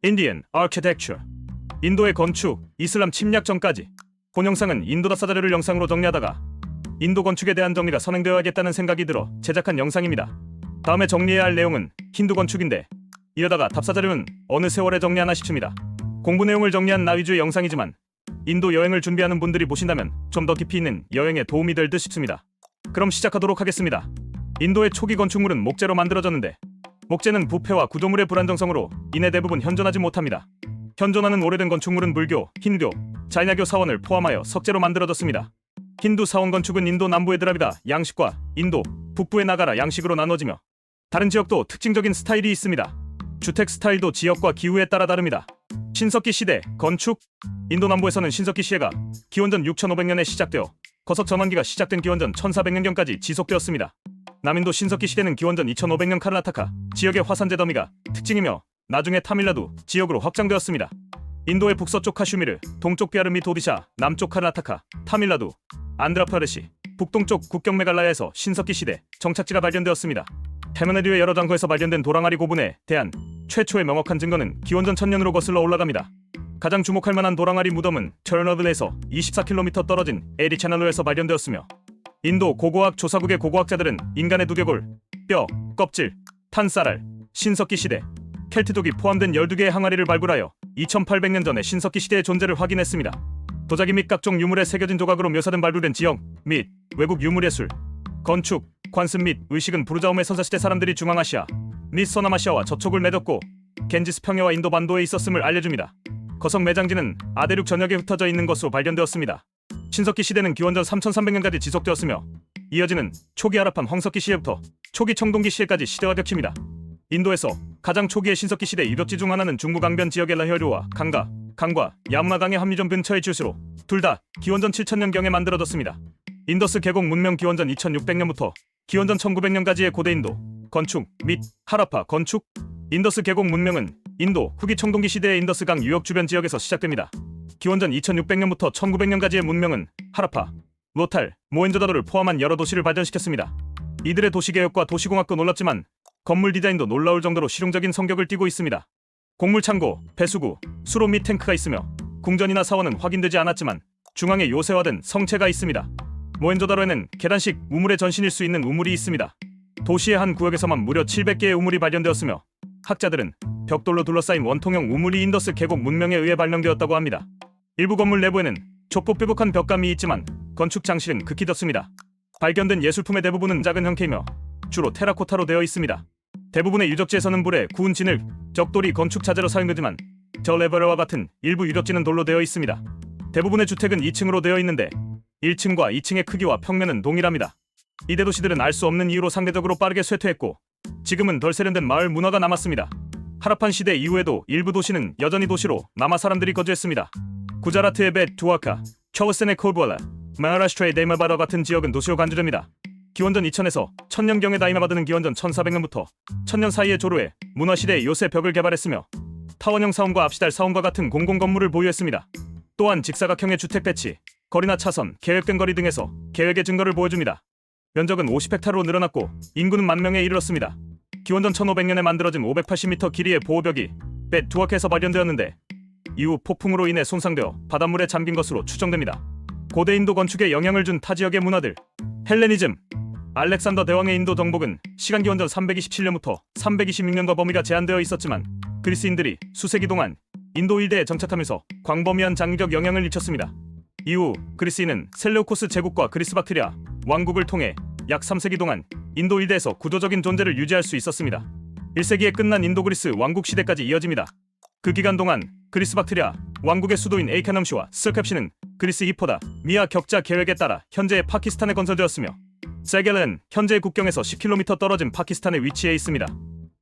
Indian Architecture. 인도의 건축, 이슬람 침략 전까지. 본 영상은 인도다사 자료를 영상으로 정리하다가 인도 건축에 대한 정리가 선행되어야겠다는 생각이 들어 제작한 영상입니다. 다음에 정리해야 할 내용은 힌두 건축인데 이러다가 답사 자료는 어느 세월에 정리하나 싶습니다. 공부 내용을 정리한 나 위주의 영상이지만 인도 여행을 준비하는 분들이 보신다면 좀 더 깊이 있는 여행에 도움이 될 듯 싶습니다. 그럼 시작하도록 하겠습니다. 인도의 초기 건축물은 목재로 만들어졌는데 목재는 부패와 구조물의 불안정성으로 이내 대부분 현존하지 못합니다. 현존하는 오래된 건축물은 불교, 힌두교, 자이나교 사원을 포함하여 석재로 만들어졌습니다. 힌두 사원 건축은 인도 남부의 드라비다 양식과 인도 북부의 나가라 양식으로 나눠지며 다른 지역도 특징적인 스타일이 있습니다. 주택 스타일도 지역과 기후에 따라 다릅니다. 신석기 시대 건축. 인도 남부에서는 신석기 시대가 기원전 6500년에 시작되어 거석 전원기가 시작된 기원전 1400년경까지 지속되었습니다. 남인도 신석기 시대는 기원전 2500년 카르나타카 지역의 화산재 더미가 특징이며 나중에 타밀나두 지역으로 확장되었습니다. 인도의 북서쪽 카슈미르, 동쪽 비하르 및 오디샤, 남쪽 카르나타카, 타밀나두, 안드라프라데시, 북동쪽 국경 메갈라야에서 신석기 시대 정착지가 발견되었습니다. 해머네듀의 여러 장소에서 발견된 도랑아리 고분에 대한 최초의 명확한 증거는 기원전 1000년으로 거슬러 올라갑니다. 가장 주목할 만한 도랑아리 무덤은 처르노빌에서 24km 떨어진 에리 채널로에서 발견되었으며 인도 고고학 조사국의 고고학자들은 인간의 두개골, 뼈, 껍질, 탄쌀알, 신석기 시대, 켈트족이 포함된 12개의 항아리를 발굴하여 2800년 전에 신석기 시대의 존재를 확인했습니다. 도자기 및 각종 유물에 새겨진 조각으로 묘사된 발굴된 지역 및 외국 유물예술, 건축, 관습 및 의식은 부르자움의 선사시대 사람들이 중앙아시아 및 서남아시아와 접촉을 맺었고 겐지스 평야와 인도 반도에 있었음을 알려줍니다. 거석 매장지는 아대륙 전역에 흩어져 있는 것으로 발견되었습니다. 신석기 시대는 기원전 3300년까지 지속되었으며 이어지는 초기 하라판 황석기 시대부터 초기 청동기 시대까지 시대와 겹칩니다. 인도에서 가장 초기의 신석기 시대 유적지 중 하나는 중부 강변 지역의 라혈류와 강과 야무나강의 합류점 근처의 주스로 둘 다 기원전 7000년경에 만들어졌습니다. 인더스 계곡 문명 기원전 2600년부터 기원전 1900년까지의 고대 인도 건축 및 하라파 건축. 인더스 계곡 문명은 인도 후기 청동기 시대의 인더스강 유역 주변 지역에서 시작됩니다. 기원전 2600년부터 1900년까지의 문명은 하라파, 로탈, 모헨조다도를 포함한 여러 도시를 발전시켰습니다. 이들의 도시개혁과 도시공학도 놀랍지만 건물 디자인도 놀라울 정도로 실용적인 성격을 띠고 있습니다. 곡물창고, 배수구, 수로 및 탱크가 있으며 궁전이나 사원은 확인되지 않았지만 중앙에 요새화된 성체가 있습니다. 모헨조다로에는 계단식 우물의 전신일 수 있는 우물이 있습니다. 도시의 한 구역에서만 무려 700개의 우물이 발견되었으며 학자들은 벽돌로 둘러싸인 원통형 우물이 인더스 계곡 문명에 의해 발명되었다고 합니다. 일부 건물 내부에는 좁고 뾰족한 벽감이 있지만 건축 장식은 극히 덥습니다. 발견된 예술품의 대부분은 작은 형태이며 주로 테라코타로 되어 있습니다. 대부분의 유적지에서는 불에 구운 진흙, 적돌이 건축 자재로 사용되지만 저 레버레와 같은 일부 유적지는 돌로 되어 있습니다. 대부분의 주택은 2층으로 되어 있는데 1층과 2층의 크기와 평면은 동일합니다. 이 대도시들은 알 수 없는 이유로 상대적으로 빠르게 쇠퇴했고 지금은 덜 세련된 마을 문화가 남았습니다. 하라판 시대 이후에도 일부 도시는 여전히 도시로 남아 사람들이 거주했습니다. 구자라트의 벳 두아카, 겨우센의 콜부알라, 마하라슈트라의 데이마바다 같은 지역은 도시로 간주됩니다. 기원전 2000에서 1000년경의 다이마바드는 기원전 1400년부터 1000년 사이의 조루에 문화시대의 요새 벽을 개발했으며 타원형 사원과 앞시달 사원과 같은 공공건물을 보유했습니다. 또한 직사각형의 주택 배치, 거리나 차선, 계획된 거리 등에서 계획의 증거를 보여줍니다. 면적은 50헥타르로 늘어났고 인구는 10,000명에 이르렀습니다. 기원전 1500년에 만들어진 580m 길이의 보호벽이 벳 두아크에서 발견되었는데 이후 폭풍으로 인해 손상되어 바닷물에 잠긴 것으로 추정됩니다. 고대 인도 건축에 영향을 준 타 지역의 문화들. 헬레니즘. 알렉산더 대왕의 인도 정복은 시간 기원전 327년부터 326년과 범위가 제한되어 있었지만 그리스인들이 수세기 동안 인도 일대에 정착하면서 광범위한 장기적 영향을 미쳤습니다. 이후 그리스인은 셀레우코스 제국과 그리스 박트리아 왕국을 통해 약 3세기 동안 인도 일대에서 구조적인 존재를 유지할 수 있었습니다. 1세기에 끝난 인도 그리스 왕국 시대까지 이어집니다. 그 기간 동안 그리스 박트리아 왕국의 수도인 에이카넘시와 스컬캅시는 그리스 히포다 미아 격자 계획에 따라 현재의 파키스탄에 건설되었으며 세겔은 현재의 국경에서 10km 떨어진 파키스탄에 위치해 있습니다.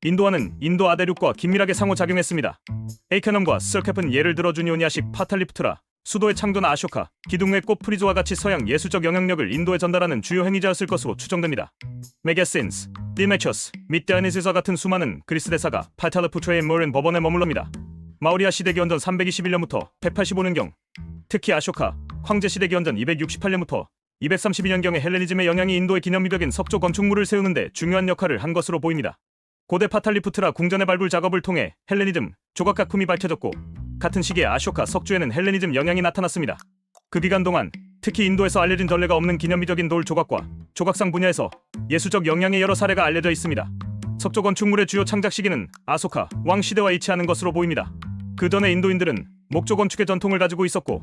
인도와는 인도 아대륙과 긴밀하게 상호작용했습니다. 에이카넘과 스컬캅은 예를 들어 주니오니아식 파탈리푸트라, 수도의 창조나 아쇼카, 기둥의 꽃 프리즈와 같이 서양 예술적 영향력을 인도에 전달하는 주요 행위자였을 것으로 추정됩니다. 메가신스, 디메처스, 및 디아니스와 같은 수많은 그리스 대사가 파탈리푸트라의 모른 법원에 머물릅니다. 마우리아 시대 기원전 321년부터 185년경, 특히 아쇼카, 황제 시대 기원전 268년부터 232년경의 헬레니즘의 영향이 인도의 기념비적인 석조 건축물을 세우는데 중요한 역할을 한 것으로 보입니다. 고대 파탈리푸트라 궁전의 발굴 작업을 통해 헬레니즘 조각가품이 밝혀졌고, 같은 시기에 아쇼카 석주에는 헬레니즘 영향이 나타났습니다. 그 기간 동안 특히 인도에서 알려진 전례가 없는 기념비적인 돌 조각과 조각상 분야에서 예술적 영향의 여러 사례가 알려져 있습니다. 석조 건축물의 주요 창작 시기는 아소카 왕 시대와 일치하는 것으로 보입니다. 그 전에 인도인들은 목조 건축의 전통을 가지고 있었고,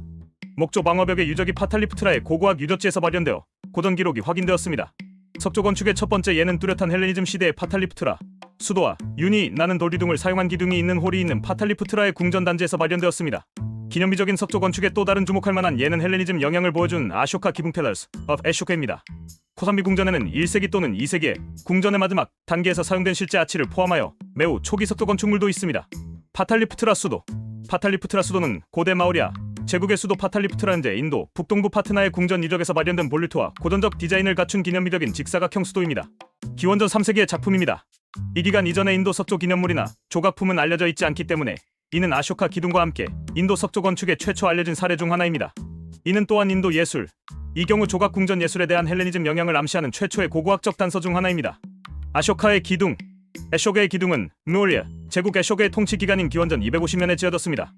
목조 방어벽의 유적이 파탈리푸트라의 고고학 유적지에서 발견되어 고전 기록이 확인되었습니다. 석조 건축의 첫 번째 예는 뚜렷한 헬레니즘 시대의 파탈리푸트라 수도와 윤이 나는 돌기둥을 사용한 기둥이 있는 홀이 있는 파탈리푸트라의 궁전 단지에서 발견되었습니다. 기념비적인 석조 건축의 또 다른 주목할 만한 예는 헬레니즘 영향을 보여준 아쇼카 기붕 팰러스 of 에쇼카입니다. 코산비 궁전에는 1세기 또는 2세기에 궁전의 마지막 단계에서 사용된 실제 아치를 포함하여 매우 초기 석조 건축물도 있습니다. 파탈리푸트라 수도. 파탈리푸트라 수도는 고대 마우리아 제국의 수도 파탈리푸트라 현재 인도 북동부 파트나의 궁전 유적에서 발견된 볼루트와 고전적 디자인을 갖춘 기념비적인 직사각형 수도입니다. 기원전 3세기의 작품입니다. 이 기간 이전의 인도 석조 기념물이나 조각품은 알려져 있지 않기 때문에 이는 아쇼카 기둥과 함께 인도 석조 건축의 최초 알려진 사례 중 하나입니다. 이는 또한 인도 예술, 이 경우 조각 궁전 예술에 대한 헬레니즘 영향을 암시하는 최초의 고고학적 단서 중 하나입니다. 아쇼카의 기둥. 에쇼게의 기둥은 무오리아 제국 에쇼게의 통치 기간인 기원전 250년에 지어졌습니다.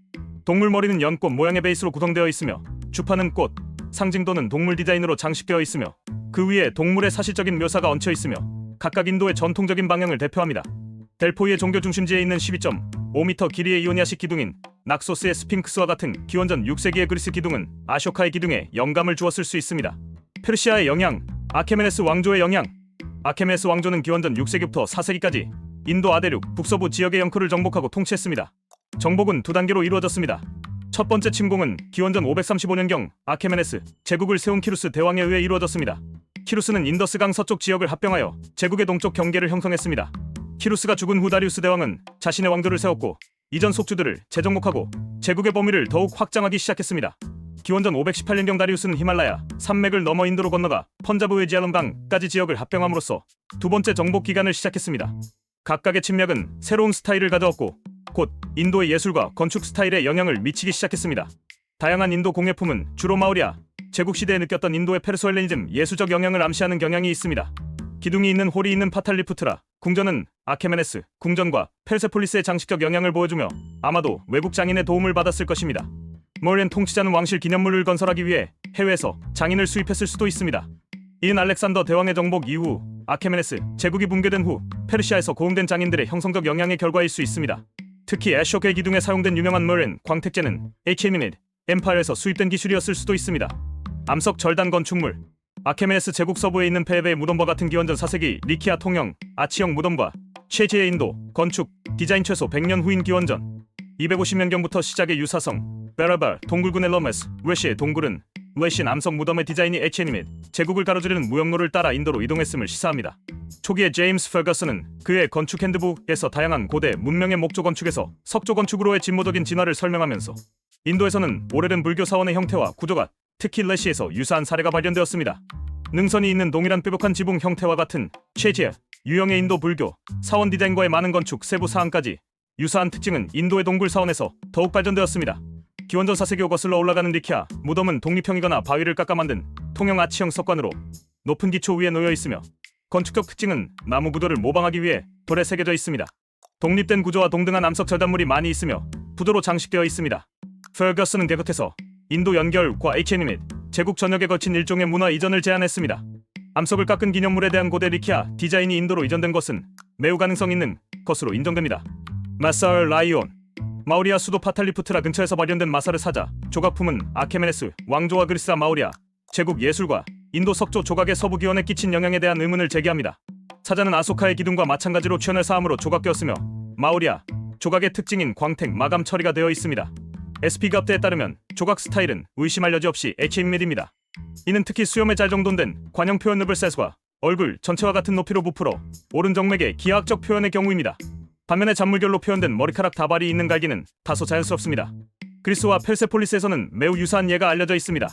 동물 머리는 연꽃 모양의 베이스로 구성되어 있으며 주파는 꽃, 상징도는 동물 디자인으로 장식되어 있으며 그 위에 동물의 사실적인 묘사가 얹혀 있으며 각각 인도의 전통적인 방향을 대표합니다. 델포이의 종교 중심지에 있는 12.5m 길이의 이오니아식 기둥인 낙소스의 스핑크스와 같은 기원전 6세기의 그리스 기둥은 아쇼카의 기둥에 영감을 주었을 수 있습니다. 페르시아의 영향. 아케메네스 왕조의 영향. 아케메네스 왕조는 기원전 6세기부터 4세기까지 인도 아대륙 북서부 지역의 영토를 정복하고 통치했습니다. 정복은 두 단계로 이루어졌습니다. 첫 번째 침공은 기원전 535년경 아케메네스 제국을 세운 키루스 대왕에 의해 이루어졌습니다. 키루스는 인더스강 서쪽 지역을 합병하여 제국의 동쪽 경계를 형성했습니다. 키루스가 죽은 후 다리우스 대왕은 자신의 왕조를 세웠고 이전 속주들을 재정복하고 제국의 범위를 더욱 확장하기 시작했습니다. 기원전 518년경 다리우스는 히말라야 산맥을 넘어 인도로 건너가 펀자브의 지알럼강까지 지역을 합병함으로써 두 번째 정복 기간을 시작했습니다. 각각의 침략은 새로운 스타일을 가져왔고 곧 인도의 예술과 건축 스타일에 영향을 미치기 시작했습니다. 다양한 인도 공예품은 주로 마우리아 제국 시대에 느꼈던 인도의 페르소 헬레니즘 예술적 영향을 암시하는 경향이 있습니다. 기둥이 있는 홀이 있는 파탈리푸트라 궁전은 아케메네스 궁전과 펠세폴리스의 장식적 영향을 보여주며 아마도 외국 장인의 도움을 받았을 것입니다. 모리안 통치자는 왕실 기념물을 건설하기 위해 해외에서 장인을 수입했을 수도 있습니다. 이는 알렉산더 대왕의 정복 이후 아케메네스 제국이 붕괴된 후 페르시아에서 고용된 장인들의 형성적 영향의 결과일 수 있습니다. 특히 애쇼케 기둥에 사용된 유명한 모리안 광택제는 에체미니드 엠파이어에서 수입된 기술이었을 수도 있습니다. 암석 절단 건축물. 아케메네스 제국 서부에 있는 페베의 무덤과 같은 기원전 4세기 리키아 통영 아치형 무덤과 최지의 인도 건축 디자인 최소 100년 후인 기원전 250년경부터 시작의 유사성 베라발 동굴군의 러메스 웨시의 동굴은 웨시 암석 무덤의 디자인이 에체니밋 제국을 가로지르는 무역로를 따라 인도로 이동했음을 시사합니다. 초기에 제임스 페거슨은 그의 건축 핸드북에서 다양한 고대 문명의 목조 건축에서 석조 건축으로의 진보적인 진화를 설명하면서 인도에서는 오래된 불교 사원의 형태와 구조가 특히 레시에서 유사한 사례가 발견되었습니다. 능선이 있는 동일한 뾰족한 지붕 형태와 같은 최지의 유형의 인도 불교 사원 디자인과의 많은 건축 세부 사항까지 유사한 특징은 인도의 동굴 사원에서 더욱 발전되었습니다. 기원전 4세기로 거슬러 올라가는 리키아 무덤은 독립형이거나 바위를 깎아 만든 통영 아치형 석관으로 높은 기초 위에 놓여 있으며 건축적 특징은 나무 구도를 모방하기 위해 돌에 새겨져 있습니다. 독립된 구조와 동등한 암석 절단물이 많이 있으며 부도로 장식되어 있습니다. 페거슨은 계속해서 인도 연결과 H애니밋 제국 전역에 걸친 일종의 문화 이전을 제안했습니다. 암석을 깎은 기념물에 대한 고대 리키아 디자인이 인도로 이전된 것은 매우 가능성 있는 것으로 인정됩니다. 마사르 라이온. 마우리아 수도 파탈리푸트라 근처에서 발견된 마사르 사자 조각품은 아케메네스 왕조와 그리스아 마우리아 제국 예술과 인도 석조 조각의 서부 기원에 끼친 영향에 대한 의문을 제기합니다. 사자는 아소카의 기둥과 마찬가지로 취연을 사암으로 조각되었으며 마우리아 조각의 특징인 광택 마감 처리가 되어 있습니다. SP갑대에 따르면 조각 스타일은 의심할 여지 없이 H입니다. 이는 특히 수염에 잘 정돈된 관형 표현 느블셋과 얼굴 전체와 같은 높이로 부풀어 오른 정맥의 기하학적 표현의 경우입니다. 반면에 잔물결로 표현된 머리카락 다발이 있는 갈기는 다소 자연스럽습니다. 그리스와 펠세폴리스에서는 매우 유사한 예가 알려져 있습니다.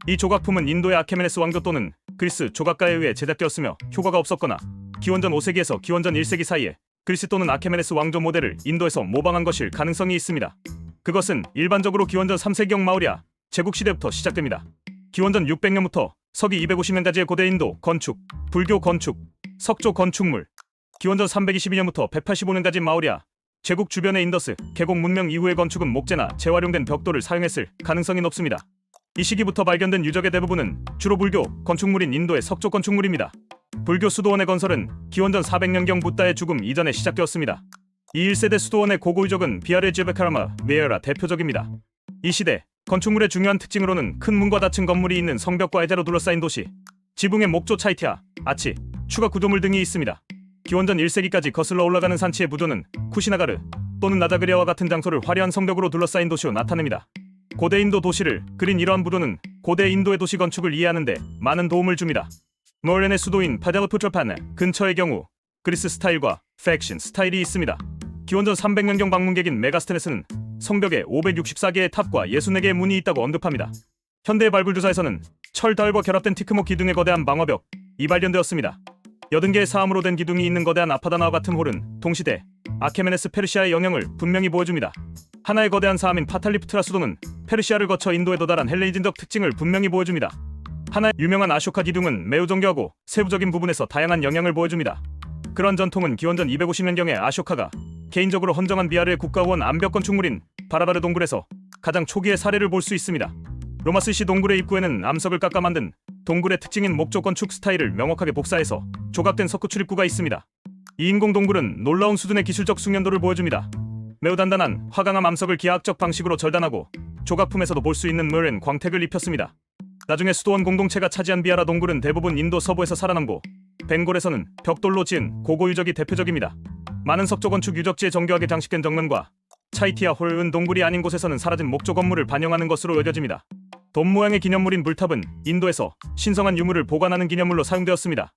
이 조각품은 인도의 아케메네스 왕조 또는 그리스 조각가에 의해 제작되었으며 효과가 없었거나 기원전 5세기에서 기원전 1세기 사이에 그리스 또는 아케메네스 왕조 모델을 인도에서 모방한 것일 가능성이 있습니다. 그것은 일반적으로 기원전 3세기경 마우리아 제국시대부터 시작됩니다. 기원전 600년부터 서기 250년까지의 고대 인도 건축, 불교 건축, 석조 건축물, 기원전 322년부터 185년까지 마우리아 제국 주변의 인더스 계곡 문명 이후의 건축은 목재나 재활용된 벽돌을 사용했을 가능성이 높습니다. 이 시기부터 발견된 유적의 대부분은 주로 불교 건축물인 인도의 석조 건축물입니다. 불교 수도원의 건설은 기원전 400년경 붓다의 죽음 이전에 시작되었습니다. 이 1세대 수도원의 고고 유적은 비아레 제베카라마 메에라 대표적입니다. 이 시대 건축물의 중요한 특징으로는 큰 문과 닫힌 건물이 있는 성벽과 애자로 둘러싸인 도시, 지붕의 목조 차이티아, 아치, 추가 구조물 등이 있습니다. 기원전 1세기까지 거슬러 올라가는 산치의 부조는 쿠시나가르 또는 나다그리아와 같은 장소를 화려한 성벽으로 둘러싸인 도시로 나타냅니다. 고대 인도 도시를 그린 이러한 부조는 고대 인도의 도시 건축을 이해하는 데 많은 도움을 줍니다. 모렌의 수도인 파델푸트라파네 근처의 경우 그리스 스타일과 팩신 스타일이 있습니다. 기원전 300년경 방문객인 메가스테네스는 성벽에 564개의 탑과 64개의 문이 있다고 언급합니다. 현대의 발굴조사에서는 철 덜과 결합된 티크모 기둥의 거대한 방어벽이 발견되었습니다. 80개의 사암으로 된 기둥이 있는 거대한 아파다나와 같은 홀은 동시대 아케메네스 페르시아의 영향을 분명히 보여줍니다. 하나의 거대한 사암인 파탈리프트라 수도는 페르시아를 거쳐 인도에 도달한 헬레니즘적 특징을 분명히 보여줍니다. 하나의 유명한 아쇼카 기둥은 매우 정교하고 세부적인 부분에서 다양한 영향을 보여줍니다. 그런 전통은 기원전 250년경에 아쇼카가 개인적으로 헌정한 비하르의 국가원 암벽 건축물인 바라바르 동굴에서 가장 초기의 사례를 볼 수 있습니다. 로마스시 동굴의 입구에는 암석을 깎아 만든 동굴의 특징인 목조 건축 스타일을 명확하게 복사해서 조각된 석구 출입구가 있습니다. 이 인공 동굴은 놀라운 수준의 기술적 숙련도를 보여줍니다. 매우 단단한 화강암 암석을 기하학적 방식으로 절단하고 조각품에서도 볼 수 있는 머렌 광택을 입혔습니다. 나중에 수도원 공동체가 차지한 비하라 동굴은 대부분 인도 서부에서 살아남고 벵골에서는 벽돌로 지은 고고 유적이 대표적입니다. 많은 석조 건축 유적지에 정교하게 장식된 정면과 차이티아 홀은 동굴이 아닌 곳에서는 사라진 목조 건물을 반영하는 것으로 여겨집니다. 돔 모양의 기념물인 물탑은 인도에서 신성한 유물을 보관하는 기념물로 사용되었습니다.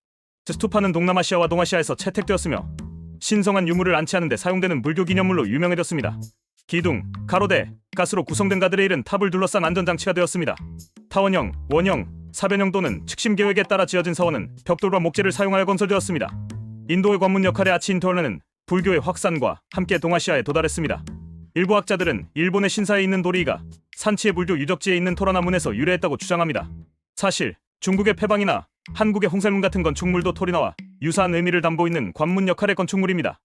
스투파는 동남아시아와 동아시아에서 채택되었으며 신성한 유물을 안치하는 데 사용되는 불교 기념물로 유명해졌습니다. 기둥, 가로대, 가스로 구성된 가드레일은 탑을 둘러싼 안전장치가 되었습니다. 타원형, 원형, 사변형 또는 측심 계획에 따라 지어진 사원은 벽돌과 목재를 사용하여 건설되었습니다. 인도의 관문 역할의 아치인토르는 불교의 확산과 함께 동아시아에 도달했습니다. 일부 학자들은 일본의 신사에 있는 도리이가 산치의 불교 유적지에 있는 토라나문에서 유래했다고 주장합니다. 사실 중국의 패방이나 한국의 홍살문 같은 건축물도 토리나와 유사한 의미를 담고 있는 관문 역할의 건축물입니다.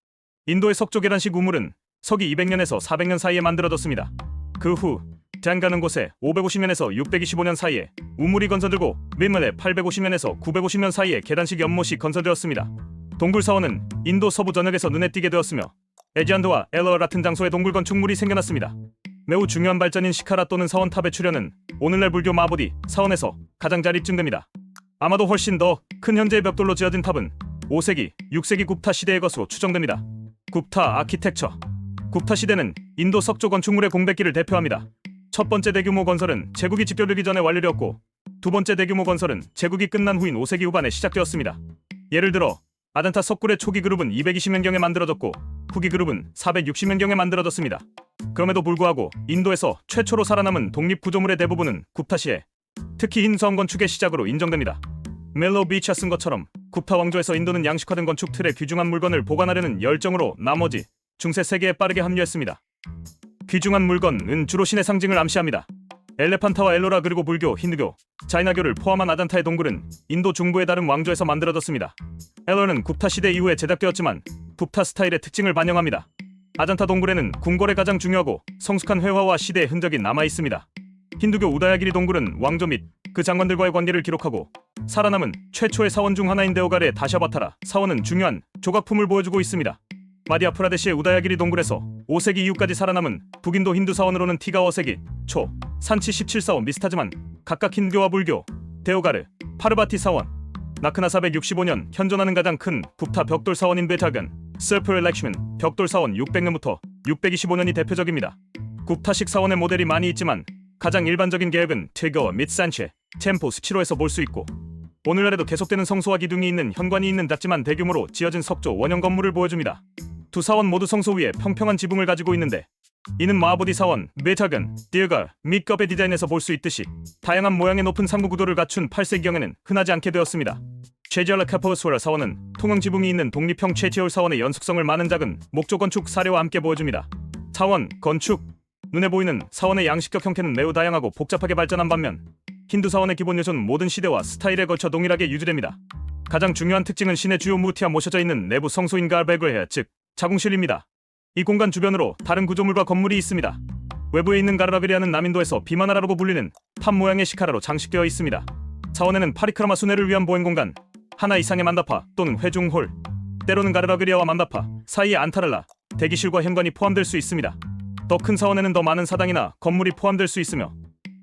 인도의 석조 계란식 우물은 서기 200년에서 400년 사이에 만들어졌습니다. 그 후 장가는 곳에 550년에서 625년 사이에 우물이 건설되고 민말에 850년에서 950년 사이에 계단식 연못이 건설되었습니다. 동굴 사원은 인도 서부 전역에서 눈에 띄게 되었으며 에지안드와 엘러와 같은 장소에 동굴 건축물이 생겨났습니다. 매우 중요한 발전인 시카라 또는 사원탑의 출현은 오늘날 불교 마보디 사원에서 가장 잘 입증됩니다. 아마도 훨씬 더 큰 현재의 벽돌로 지어진 탑은 5세기, 6세기 굽타 시대의 것으로 추정됩니다. 굽타 아키텍처. 굽타 시대는 인도 석조 건축물의 공백기를 대표합니다. 첫 번째 대규모 건설은 제국이 집결되기 전에 완료되었고 두 번째 대규모 건설은 제국이 끝난 후인 5세기 후반에 시작되었습니다. 예를 들어 아잔타 석굴의 초기 그룹은 220년경에 만들어졌고 후기 그룹은 460년경에 만들어졌습니다. 그럼에도 불구하고 인도에서 최초로 살아남은 독립 구조물의 대부분은 굽타시에 특히 흰 성 건축의 시작으로 인정됩니다. 멜로 비치가 쓴 것처럼 굽타 왕조에서 인도는 양식화된 건축 틀에 귀중한 물건을 보관하려는 열정으로 나머지 중세 세계에 빠르게 합류했습니다. 귀중한 물건은 주로 신의 상징을 암시합니다. 엘레판타와 엘로라 그리고 불교, 힌두교, 자이나교를 포함한 아잔타의 동굴은 인도 중부의 다른 왕조에서 만들어졌습니다. 엘로는 굽타 시대 이후에 제작되었지만 굽타 스타일의 특징을 반영합니다. 아잔타 동굴에는 궁궐의 가장 중요하고 성숙한 회화와 시대의 흔적이 남아 있습니다. 힌두교 우다야기리 동굴은 왕조 및 그 장관들과의 관계를 기록하고 살아남은 최초의 사원 중 하나인 데오가르의 다샤바타라 사원은 중요한 조각품을 보여주고 있습니다. 마디아프라데시의 우다야기리 동굴에서 5세기 이후까지 살아남은 북인도 힌두 사원으로는 티가 5세기 초 산치 17사원 비슷하지만 각각 힌두교와 불교, 데오가르, 파르바티 사원, 나크나 465년 현존하는 가장 큰 굽타 벽돌 사원인 베타근, 서프르 렉시문 벽돌 사원 600년부터 625년이 대표적입니다. 굽타식 사원의 모델이 많이 있지만 가장 일반적인 계획은 퇴거와 및 산체, 템포 수치로에서 볼 수 있고 오늘날에도 계속되는 성소와 기둥이 있는 현관이 있는 작지만 대규모로 지어진 석조 원형 건물을 보여줍니다. 두 사원 모두 성소 위에 평평한 지붕을 가지고 있는데 이는 마하보디 사원, 베타근, 디어가 및 컵의 디자인에서 볼 수 있듯이 다양한 모양의 높은 상부 구도를 갖춘 8세기경에는 흔하지 않게 되었습니다. 체지알라 카폴스웨라 사원은 통영 지붕이 있는 독립형 체티올 사원의 연속성을 많은 작은 목조 건축 사례와 함께 보여줍니다. 사원, 건축, 눈에 보이는 사원의 양식적 형태는 매우 다양하고 복잡하게 발전한 반면 힌두 사원의 기본 요소는 모든 시대와 스타일에 걸쳐 동일하게 유지됩니다. 가장 중요한 특징은 신의 주요 무티와 모셔져 있는 내부 성소인 갈베그헤, 즉 자궁실입니다. 이 공간 주변으로 다른 구조물과 건물이 있습니다. 외부에 있는 가르라베리아는 남인도에서 비마나라라고 불리는 탑 모양의 시카라로 장식되어 있습니다. 사원에는 파리크라마 순회를 위한 보행 공간, 하나 이상의 만다파 또는 회중홀, 때로는 가르라베리아와 만다파 사이의 안타랄라, 대기실과 현관이 포함될 수 있습니다. 더 큰 사원에는 더 많은 사당이나 건물이 포함될 수 있으며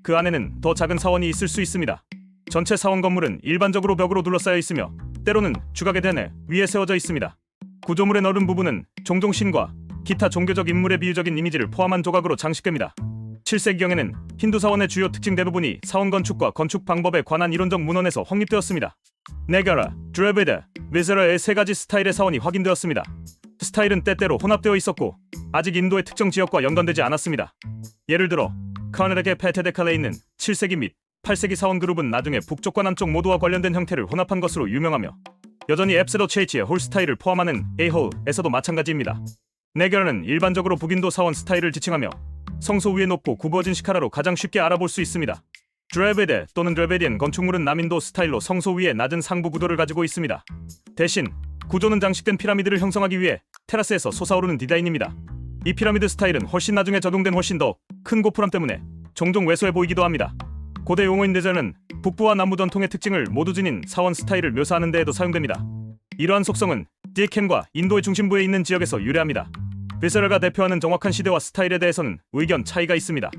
그 안에는 더 작은 사원이 있을 수 있습니다. 전체 사원 건물은 일반적으로 벽으로 둘러싸여 있으며 때로는 주각의 대내 위에 세워져 있습니다. 구조물의 넓은 부분은 종종 신과 기타 종교적 인물의 비유적인 이미지를 포함한 조각으로 장식됩니다. 7세기경에는 힌두 사원의 주요 특징 대부분이 사원 건축과 건축 방법에 관한 이론적 문헌에서 확립되었습니다. 네가라, 드레베드, 위세라의 세 가지 스타일의 사원이 확인되었습니다. 스타일은 때때로 혼합되어 있었고 아직 인도의 특정 지역과 연관되지 않았습니다. 예를 들어 카르나르게 페테데칼에 있는 7세기 및 8세기 사원 그룹은 나중에 북쪽과 남쪽 모두와 관련된 형태를 혼합한 것으로 유명하며 여전히 앱세더 체이치의 홀 스타일을 포함하는 에이호에서도 마찬가지입니다. 네게라는 일반적으로 북인도 사원 스타일을 지칭하며 성소 위에 높고 굽어진 시카라로 가장 쉽게 알아볼 수 있습니다. 드레베데 또는 드레베디안 건축물은 남인도 스타일로 성소 위에 낮은 상부 구도를 가지고 있습니다. 대신 구조는 장식된 피라미드를 형성하기 위해 테라스에서 솟아오르는 디자인입니다. 이 피라미드 스타일은 훨씬 나중에 적용된 훨씬 더 큰 고프람 때문에 종종 왜소해 보이기도 합니다. 고대 용어인 데저는 북부와 남부 전통의 특징을 모두 지닌 사원 스타일을 묘사하는 데에도 사용됩니다. 이러한 속성은 디에켄과 인도의 중심부에 있는 지역에서 유래합니다. 비세라가 대표하는 정확한 시대와 스타일에 대해서는 의견 차이가 있습니다.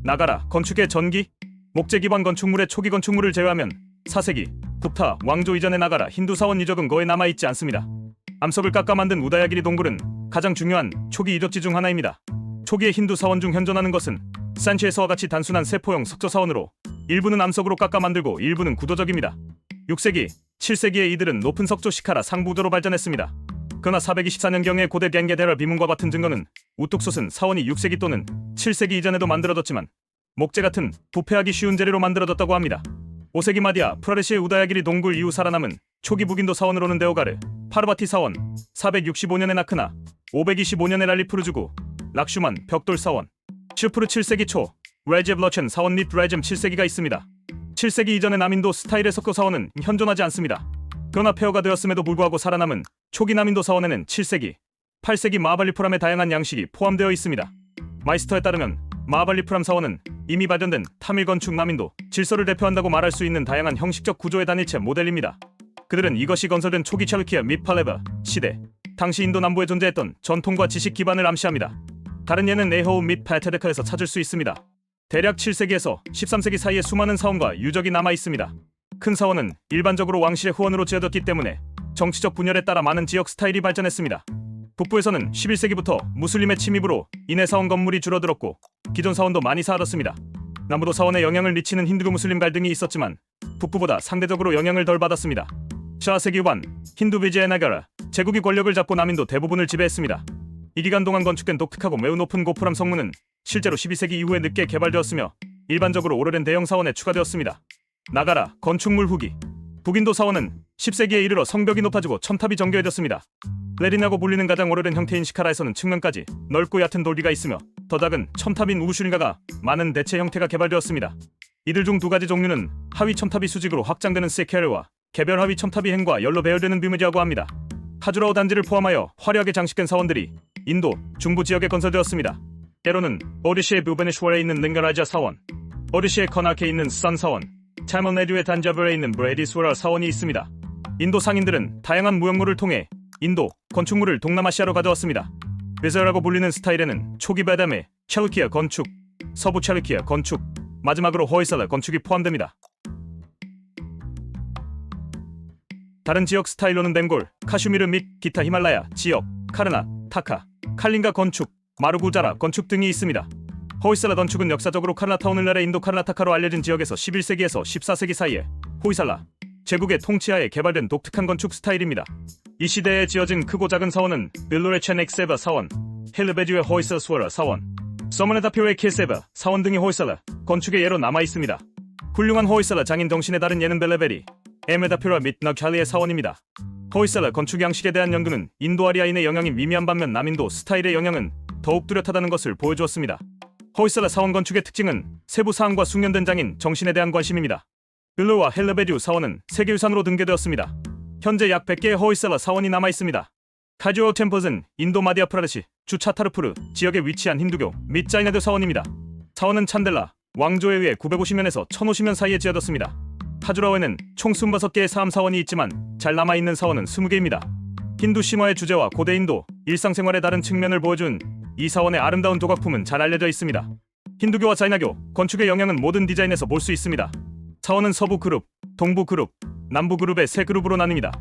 나가라 건축의 전기, 목재 기반 건축물의 초기 건축물을 제외하면 4세기 굽타 왕조 이전의 나가라 힌두 사원 유적은 거의 남아있지 않습니다. 암석을 깎아 만든 우다야기리 동굴은 가장 중요한 초기 유적지 중 하나입니다. 초기의 힌두 사원 중 현존하는 것은 산치에서와 같이 단순한 세포형 석조 사원으로 일부는 암석으로 깎아 만들고 일부는 구도적입니다. 6세기, 7세기에 이들은 높은 석조 시카라 상부도로 발전했습니다. 그러나 424년경의 고대 갱게데럴 비문과 같은 증거는 우뚝 솟은 사원이 6세기 또는 7세기 이전에도 만들어졌지만 목재 같은 부패하기 쉬운 재료로 만들어졌다고 합니다. 5세기 마디아 프라레시의 우다야기리 동굴 이후 살아남은 초기 북인도 사원으로는 데오가르, 파르바티 사원, 465년의 나크나, 525년의 랄리푸르주구, 락슈만, 벽돌 사원, 슈프르 7세기 초, 레제 블러첸 사원 및 레젬 7세기가 있습니다. 7세기 이전의 남인도 스타일의 석조 사원은 현존하지 않습니다. 그러나 폐허가 되었음에도 불구하고 살아남은 초기 남인도 사원에는 7세기, 8세기 마하발리푸람의 다양한 양식이 포함되어 있습니다. 마이스터에 따르면 마하발리푸람 사원은 이미 발전된 타밀 건축 남인도 질서를 대표한다고 말할 수 있는 다양한 형식적 구조의 단일체 모델입니다. 그들은 이것이 건설된 초기 찰루키아 및 팔레바 시대, 당시 인도 남부에 존재했던 전통과 지식 기반을 암시합니다. 다른 예는 에호우 및 파테데카에서 찾을 수 있습니다. 대략 7세기에서 13세기 사이에 수많은 사원과 유적이 남아 있습니다. 큰 사원은 일반적으로 왕실의 후원으로 지어졌기 때문에 정치적 분열에 따라 많은 지역 스타일이 발전했습니다. 북부에서는 11세기부터 무슬림의 침입으로 인해 사원 건물이 줄어들었고 기존 사원도 많이 사라졌습니다. 남부도 사원에 영향을 미치는 힌두 무슬림 갈등이 있었지만 북부보다 상대적으로 영향을 덜 받았습니다. 14세기 후반 힌두 비제의 나가라 제국이 권력을 잡고 남인도 대부분을 지배했습니다. 이 기간 동안 건축된 독특하고 매우 높은 고프람 성문은 실제로 12세기 이후에 늦게 개발되었으며 일반적으로 오래된 대형 사원에 추가되었습니다. 나가라 건축물 후기 북인도 사원은 10세기에 이르러 성벽이 높아지고 첨탑이 정교해졌습니다. 레린이라고 불리는 가장 오래된 형태인 시카라에서는 측면까지 넓고 얕은 돌기가 있으며 더 작은 첨탑인 우슈린가가 많은 대체 형태가 개발되었습니다. 이들 중 두 가지 종류는 하위 첨탑이 수직으로 확장되는 세케르와 개별 하위 첨탑이 행과 열로 배열되는 뷰메지라고 합니다. 카주라오 단지를 포함하여 화려하게 장식된 사원들이 인도 중부 지역에 건설되었습니다. 때로는 오디시의 부베네슈월에 있는 링가라자 사원, 오디시의 커나케에 있는 산 사원, 타밀네듀의 단자벨에 있는 브레디스웨라 사원이 있습니다. 인도 상인들은 다양한 무역물을 통해 인도 건축물을 동남아시아로 가져왔습니다. 베저라고 불리는 스타일에는 초기 바다메, 찰루키아 건축, 서부 찰루키아 건축, 마지막으로 호이살라 건축이 포함됩니다. 다른 지역 스타일로는 벵골, 카슈미르 및 기타 히말라야 지역, 카르나, 타카, 칼린가 건축, 마루구자라 건축 등이 있습니다. 호이살라 건축은 역사적으로 카르나타운을 아래 인도 카르나타카로 알려진 지역에서 11세기에서 14세기 사이에 호이살라 제국의 통치하에 개발된 독특한 건축 스타일입니다. 이 시대에 지어진 크고 작은 사원은 빌로레첸 엑세바 사원, 헬르베주의 호이살라 스워라 사원, 서머네다표의 킬세바 사원 등이 호이살라 건축의 예로 남아 있습니다. 훌륭한 호이살라 장인 정신에 다른 예는 벨레베리, 에메다표라 및 너칼리의 사원입니다. 호이살라 건축 양식에 대한 연구는 인도 아리아인의 영향이 미미한 반면 남인도 스타일의 영향은 더욱 뚜렷하다는 것을 보여주었습니다. 호이살라 사원 건축의 특징은 세부 사항과 숙련된 장인 정신에 대한 관심입니다. 빌로와 헬르베듀 사원은 세계유산으로 등재되었습니다. 현재 약 100개의 호이셀러 사원이 남아 있습니다. 카주오 템플은 인도 마디아프라데시 주 차타르푸르 지역에 위치한 힌두교 및 자이나교 사원입니다. 사원은 찬델라 왕조에 의해 950년에서 1050년 사이에 지어졌습니다. 카주라오에는 총 25개의 사암사원이 있지만 잘 남아있는 사원은 20개입니다. 힌두 신화의 주제와 고대 인도 일상생활의 다른 측면을 보여준 이 사원의 아름다운 도각품은 잘 알려져 있습니다. 힌두교와 자이나교 건축의 영향은 모든 디자인에서 볼 수 있습니다. 사원은 서부 그룹, 동부 그룹, 남부 그룹의 세 그룹으로 나뉩니다.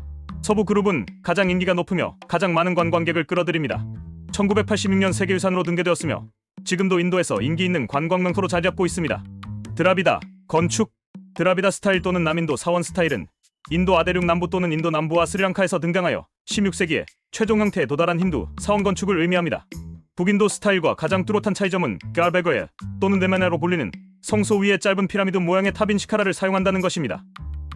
서부 그룹은 가장 인기가 높으며 가장 많은 관광객을 끌어들입니다. 1986년 세계유산으로 등재되었으며 지금도 인도에서 인기 있는 관광 명소로 자리 잡고 있습니다. 드라비다 건축. 드라비다 스타일 또는 남인도 사원 스타일은 인도 아대륙 남부 또는 인도 남부와 스리랑카에서 등장하여 16세기에 최종 형태에 도달한 힌두 사원 건축을 의미합니다. 북인도 스타일과 가장 뚜렷한 차이점은 갈베거에 또는 데메나로 불리는 성소 위에 짧은 피라미드 모양의 탑인 시카라를 사용한다는 것입니다.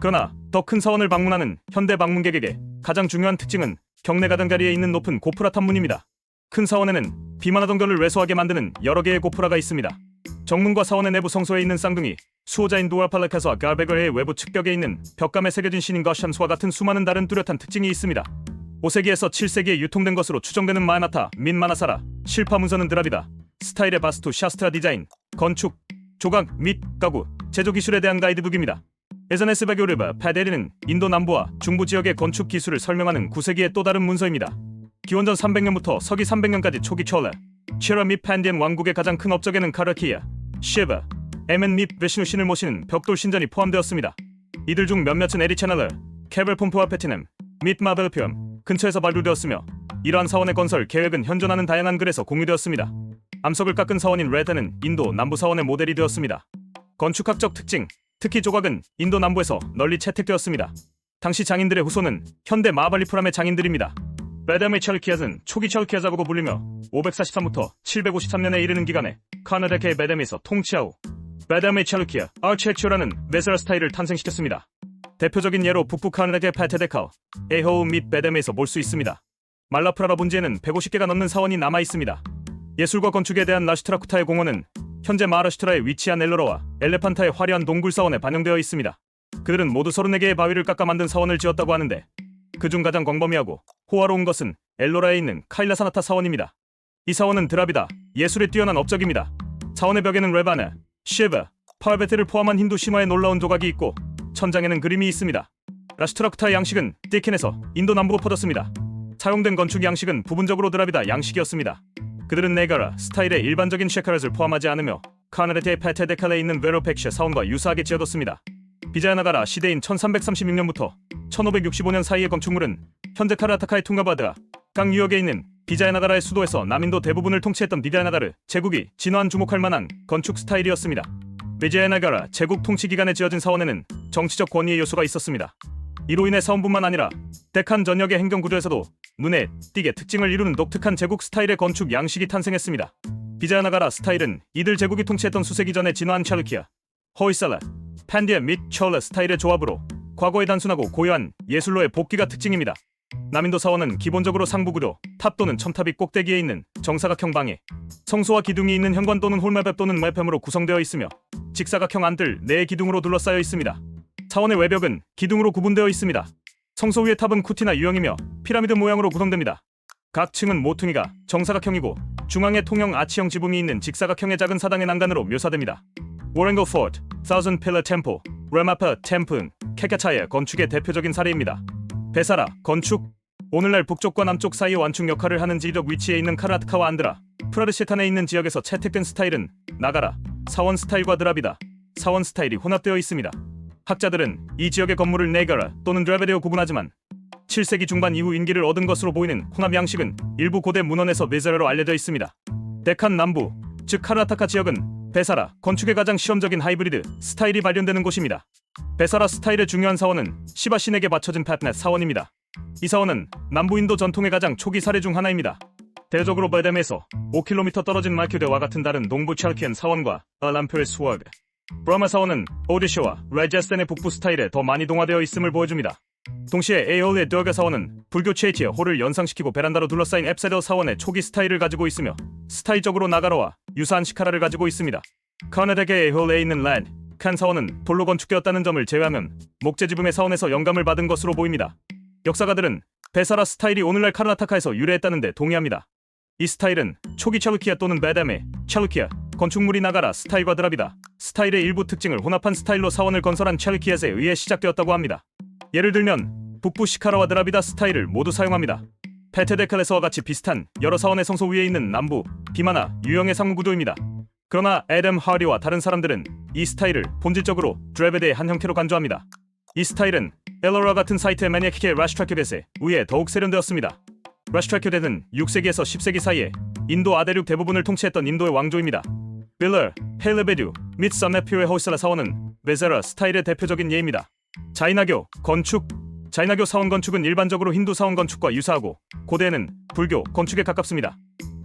그러나 더 큰 사원을 방문하는 현대 방문객에게 가장 중요한 특징은 경내 가장자리에 있는 높은 고프라 탑문입니다. 큰 사원에는 비만하던 결을 왜소하게 만드는 여러 개의 고프라가 있습니다. 정문과 사원의 내부 성소에 있는 쌍둥이 수호자인 두알팔레카스와 갈베거의 외부 측벽에 있는 벽감에 새겨진 신인과 샴스와 같은 수많은 다른 뚜렷한 특징이 있습니다. 5세기에서 7세기에 유통된 것으로 추정되는 마야나타 민 마나사라 실파 문서는 드라비다 스타일의 바스투 샤스트라 디자인, 건축, 조각 및 가구, 제조 기술에 대한 가이드북입니다. 에자네스바교르바 파데리는 인도 남부와 중부 지역의 건축 기술을 설명하는 9세기의 또 다른 문서입니다. 기원전 300년부터 서기 300년까지 초기 촐레, 치라 및 판디엔 왕국의 가장 큰 업적에는 카라키아, 시바, 에멘 및 베시누 신을 모시는 벽돌 신전이 포함되었습니다. 이들 중 몇몇은 에리 채널러, 케벨 폼프와 페티넴, 및 마벨피엄 근처에서 발굴되었으며 이러한 사원의 건설 계획은 현존하는 다양한 글에서 공유되었습니다. 암석을 깎은 사원인 레드는 인도 남부 사원의 모델이 되었습니다. 건축학적 특징, 특히 조각은 인도 남부에서 널리 채택되었습니다. 당시 장인들의 후손은 현대 마발리프람의 장인들입니다. 베다메 찰키아즈는 초기 찰키아자고 불리며 543부터 753년에 이르는 기간에 카나다케의 베다메에서 통치 후 베다메 찰키아 아르체큐라는 메세라 스타일을 탄생시켰습니다. 대표적인 예로 북부 카나다케 파테데카오, 에호우 및 베다메에서 볼 수 있습니다. 말라프라라 분지에는 150개가 넘는 사원이 남아 있습니다. 예술과 건축에 대한 라슈트라쿠타의 공헌은 현재 마하라슈트라에 위치한 엘로라와 엘레판타의 화려한 동굴 사원에 반영되어 있습니다. 그들은 모두 34개의 바위를 깎아 만든 사원을 지었다고 하는데 그중 가장 광범위하고 호화로운 것은 엘로라에 있는 카일라사나타 사원입니다. 이 사원은 드라비다 예술에 뛰어난 업적입니다. 사원의 벽에는 레바나, 시에바, 파르베테를 포함한 힌두 신화의 놀라운 조각이 있고 천장에는 그림이 있습니다. 라슈트라쿠타의 양식은 디켄에서 인도 남부로 퍼졌습니다. 사용된 건축 양식은 부분적으로 드라비다 양식이었습니다. 그들은 네가라 스타일의 일반적인 셰카렛을 포함하지 않으며 카나레테의 파테데칼에 있는 베로펙샤 사원과 유사하게 지어졌습니다. 비자야나가라 시대인 1336년부터 1565년 사이의 건축물은 현재 카라타카의 퉁가바드가 강 유역에 있는 비자야나가라의 수도에서 남인도 대부분을 통치했던 비자야나가르 제국이 진화한 주목할 만한 건축 스타일이었습니다. 비자야나가라 제국 통치 기간에 지어진 사원에는 정치적 권위의 요소가 있었습니다. 이로 인해 사원뿐만 아니라 데칸 전역의 행정 구조에서도 눈에 띄게 특징을 이루는 독특한 제국 스타일의 건축 양식이 탄생했습니다. 비자야나가라 스타일은 이들 제국이 통치했던 수세기 전에 진화한 찰루키아, 호이살라, 판디아 및 촐레 스타일의 조합으로 과거의 단순하고 고요한 예술로의 복귀가 특징입니다. 남인도 사원은 기본적으로 상부구조, 탑 또는 첨탑이 꼭대기에 있는 정사각형 방에 성소와 기둥이 있는 현관 또는 홀마벽 또는 말팸으로 구성되어 있으며 직사각형 안뜰 4의 기둥으로 둘러싸여 있습니다. 사원의 외벽은 기둥으로 구분되어 있습니다. 성소 위의 탑은 쿠티나 유형이며 피라미드 모양으로 구성됩니다. 각 층은 모퉁이가 정사각형이고 중앙에 통형 아치형 지붕이 있는 직사각형의 작은 사당의 난간으로 묘사됩니다. 워랭거 포트, Thousand Pillar Temple, 레마파 템플은 케카차의 건축의 대표적인 사례입니다. 베사라 건축, 오늘날 북쪽과 남쪽 사이의 완충 역할을 하는 지리적 위치에 있는 카라트카와 안드라, 프라르시탄에 있는 지역에서 채택된 스타일은 나가라, 사원 스타일과 드라비다, 사원 스타일이 혼합되어 있습니다. 학자들은 이 지역의 건물을 네가라 또는 드라베되어 구분하지만 7세기 중반 이후 인기를 얻은 것으로 보이는 혼합 양식은 일부 고대 문헌에서 베사라로 알려져 있습니다. 데칸 남부, 즉 카라타카 지역은 베사라 건축의 가장 실험적인 하이브리드 스타일이 발견되는 곳입니다. 베사라 스타일의 중요한 사원은 시바 신에게 바쳐진 팻넷 사원입니다. 이 사원은 남부 인도 전통의 가장 초기 사례 중 하나입니다. 대적으로 베뎀에서 5km 떨어진 마큐데와 같은 다른 동부 찰키안 사원과 알람표의 수워그, 브라마 사원은 오디샤와 라자스탄의 북부 스타일에 더 많이 동화되어 있음을 보여줍니다. 동시에 에올의 더가 사원은 불교 체이티의 홀을 연상시키고 베란다로 둘러싸인 앱사델 사원의 초기 스타일을 가지고 있으며 스타일적으로 나가라와 유사한 시카라를 가지고 있습니다. 카나다계의 에올에 있는 랜드, 칸 사원은 돌로 건축되었다는 점을 제외하면 목재 지붕의 사원에서 영감을 받은 것으로 보입니다. 역사가들은 베사라 스타일이 오늘날 카르나타카에서 유래했다는데 동의합니다. 이 스타일은 초기 찰루키아 또는 베다메, 찰루키아, 건축물이 나가라 스타일과 드랍이다 스타일의 일부 특징을 혼합한 스타일로 사원을 건설한 찰루키아에 의해 시작되었다고 합니다. 예를 들면 북부 시카라와 드라비다 스타일을 모두 사용합니다. 페테데칼레서와 같이 비슷한 여러 사원의 성소 위에 있는 남부, 비마나 유형의 상무 구조입니다. 그러나 애덤 하리와 다른 사람들은 이 스타일을 본질적으로 드랩에 대해 한 형태로 간주합니다. 이 스타일은 엘로라 같은 사이트의 매니아키의 라슈트라큐댓에 의해 더욱 세련되었습니다. 라슈트라큐댓은 6세기에서 10세기 사이에 인도 아대륙 대부분을 통치했던 인도의 왕조입니다. 빌러, 헬레베듀 및 썸네퓨의 호이슬라 사원은 베세라 스타일의 대표적인 예입니다. 자이나교 건축 자이나교 사원 건축은 일반적으로 힌두 사원 건축과 유사하고 고대에는 불교 건축에 가깝습니다.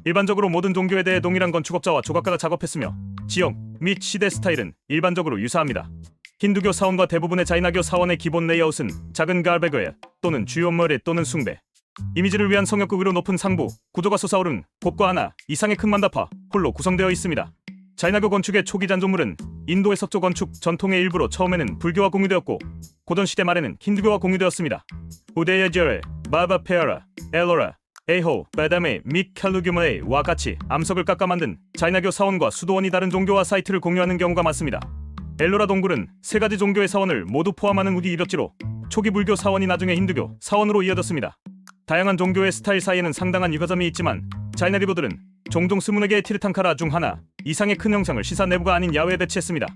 일반적으로 모든 종교에 대해 동일한 건축업자와 조각가가 작업했으며 지역 및 시대 스타일은 일반적으로 유사합니다. 힌두교 사원과 대부분의 자이나교 사원의 기본 레이아웃은 작은 갈베거에 또는 주요 머리 또는 숭배 이미지를 위한 성역극으로 높은 상부 구조가 솟아오른 곳과 하나 이상의 큰 만다파 홀로 구성되어 있습니다. 자이나교 건축의 초기 잔존물은 인도의 석조 건축 전통의 일부로 처음에는 불교와 공유되었고 고전 시대 말에는 힌두교와 공유되었습니다. 우데야제레, 바바페아라, 엘로라, 에호, 베다메 및 캘루규머에와 같이 암석을 깎아 만든 자이나교 사원과 수도원이 다른 종교와 사이트를 공유하는 경우가 많습니다. 엘로라 동굴은 세 가지 종교의 사원을 모두 포함하는 우디 이력지로 초기 불교 사원이 나중에 힌두교 사원으로 이어졌습니다. 다양한 종교의 스타일 사이에는 상당한 유사점이 있지만 자이나 리버들은 종종 20개의 티르탕카라 중 하나 이상의 큰 형상을 시사 내부가 아닌 야외에 배치했습니다.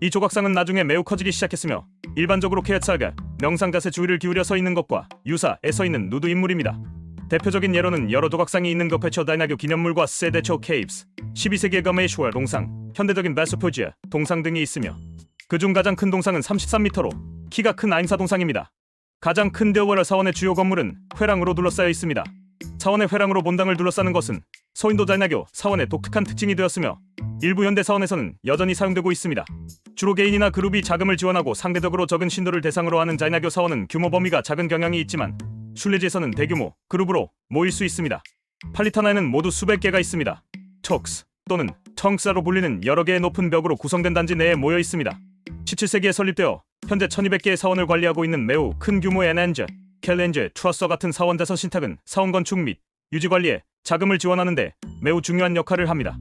이 조각상은 나중에 매우 커지기 시작했으며 일반적으로 케야차가 명상 자세 주위를 기울여 서 있는 것과 유사해 서 있는 누드 인물입니다. 대표적인 예로는 여러 조각상이 있는 거페처 다이나교 기념물과 세데초 케이브스, 12세기의 가메이슈와 동상, 현대적인 베소포지아 동상 등이 있으며 그중 가장 큰 동상은 33m로 키가 큰 아임사 동상입니다. 가장 큰 데오워라 사원의 주요 건물은 회랑으로 둘러싸여 있습니다. 사원의 회랑으로 본당을 둘러싸는 것은 서인도 자이나교 사원의 독특한 특징이 되었으며 일부 현대 사원에서는 여전히 사용되고 있습니다. 주로 개인이나 그룹이 자금을 지원하고 상대적으로 적은 신도를 대상으로 하는 자이나교 사원은 규모 범위가 작은 경향이 있지만 슐레지에서는 대규모 그룹으로 모일 수 있습니다. 팔리타나에는 모두 수백 개가 있습니다. 톡스 또는 텅스라로 불리는 여러 개의 높은 벽으로 구성된 단지 내에 모여 있습니다. 17세기에 설립되어 현재 1200개의 사원을 관리하고 있는 매우 큰 규모의 엔엔저, 켈렌저, 트러스와 같은 사원 자선 신탁은 사원 건축 및 유지 관리에 자금을 지원하는데 매우 중요한 역할을 합니다.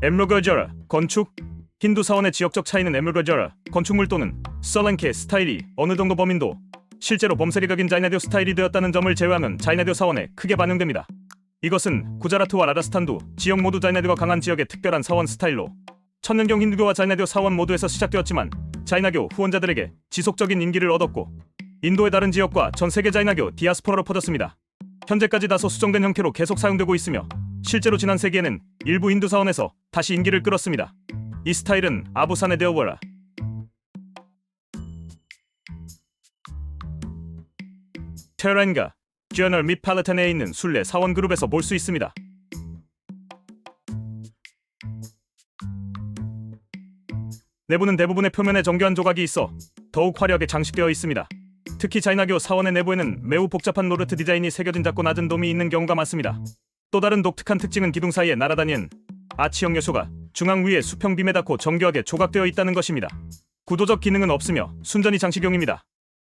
에므르거저라 건축 힌두 사원의 지역적 차이는 에므르거저라 건축물 또는 설렌케 스타일이 어느 정도 범인도 실제로 범세리각인 자이나교 스타일이 되었다는 점을 제외하면 자이나교 사원에 크게 반영됩니다. 이것은 구자라트와 라자스탄 두 지역 모두 자이나교가 강한 지역의 특별한 사원 스타일로 천년경 힌두교와 자이나교 사원 모두에서 시작되었지만 자이나교 후원자들에게 지속적인 인기를 얻었고 인도의 다른 지역과 전 세계 자이나교 디아스포라로 퍼졌습니다. 현재까지 다소 수정된 형태로 계속 사용되고 있으며 실제로 지난 세기에는 일부 힌두 사원에서 다시 인기를 끌었습니다. 이 스타일은 아부산의 데오워라, 테란가, 쥐어널 및 팔레탄에 있는 순례 사원 그룹에서 볼 수 있습니다. 내부는 대부분의 표면에 정교한 조각이 있어 더욱 화려하게 장식되어 있습니다. 특히 자이나교 사원의 내부에는 매우 복잡한 노르트 디자인이 새겨진 작고 낮은 돔이 있는 경우가 많습니다. 또 다른 독특한 특징은 기둥 사이에 날아다니는 아치형 요소가 중앙 위에 수평 빔에 닿고 정교하게 조각되어 있다는 것입니다. 구도적 기능은 없으며 순전히 장식용입니다.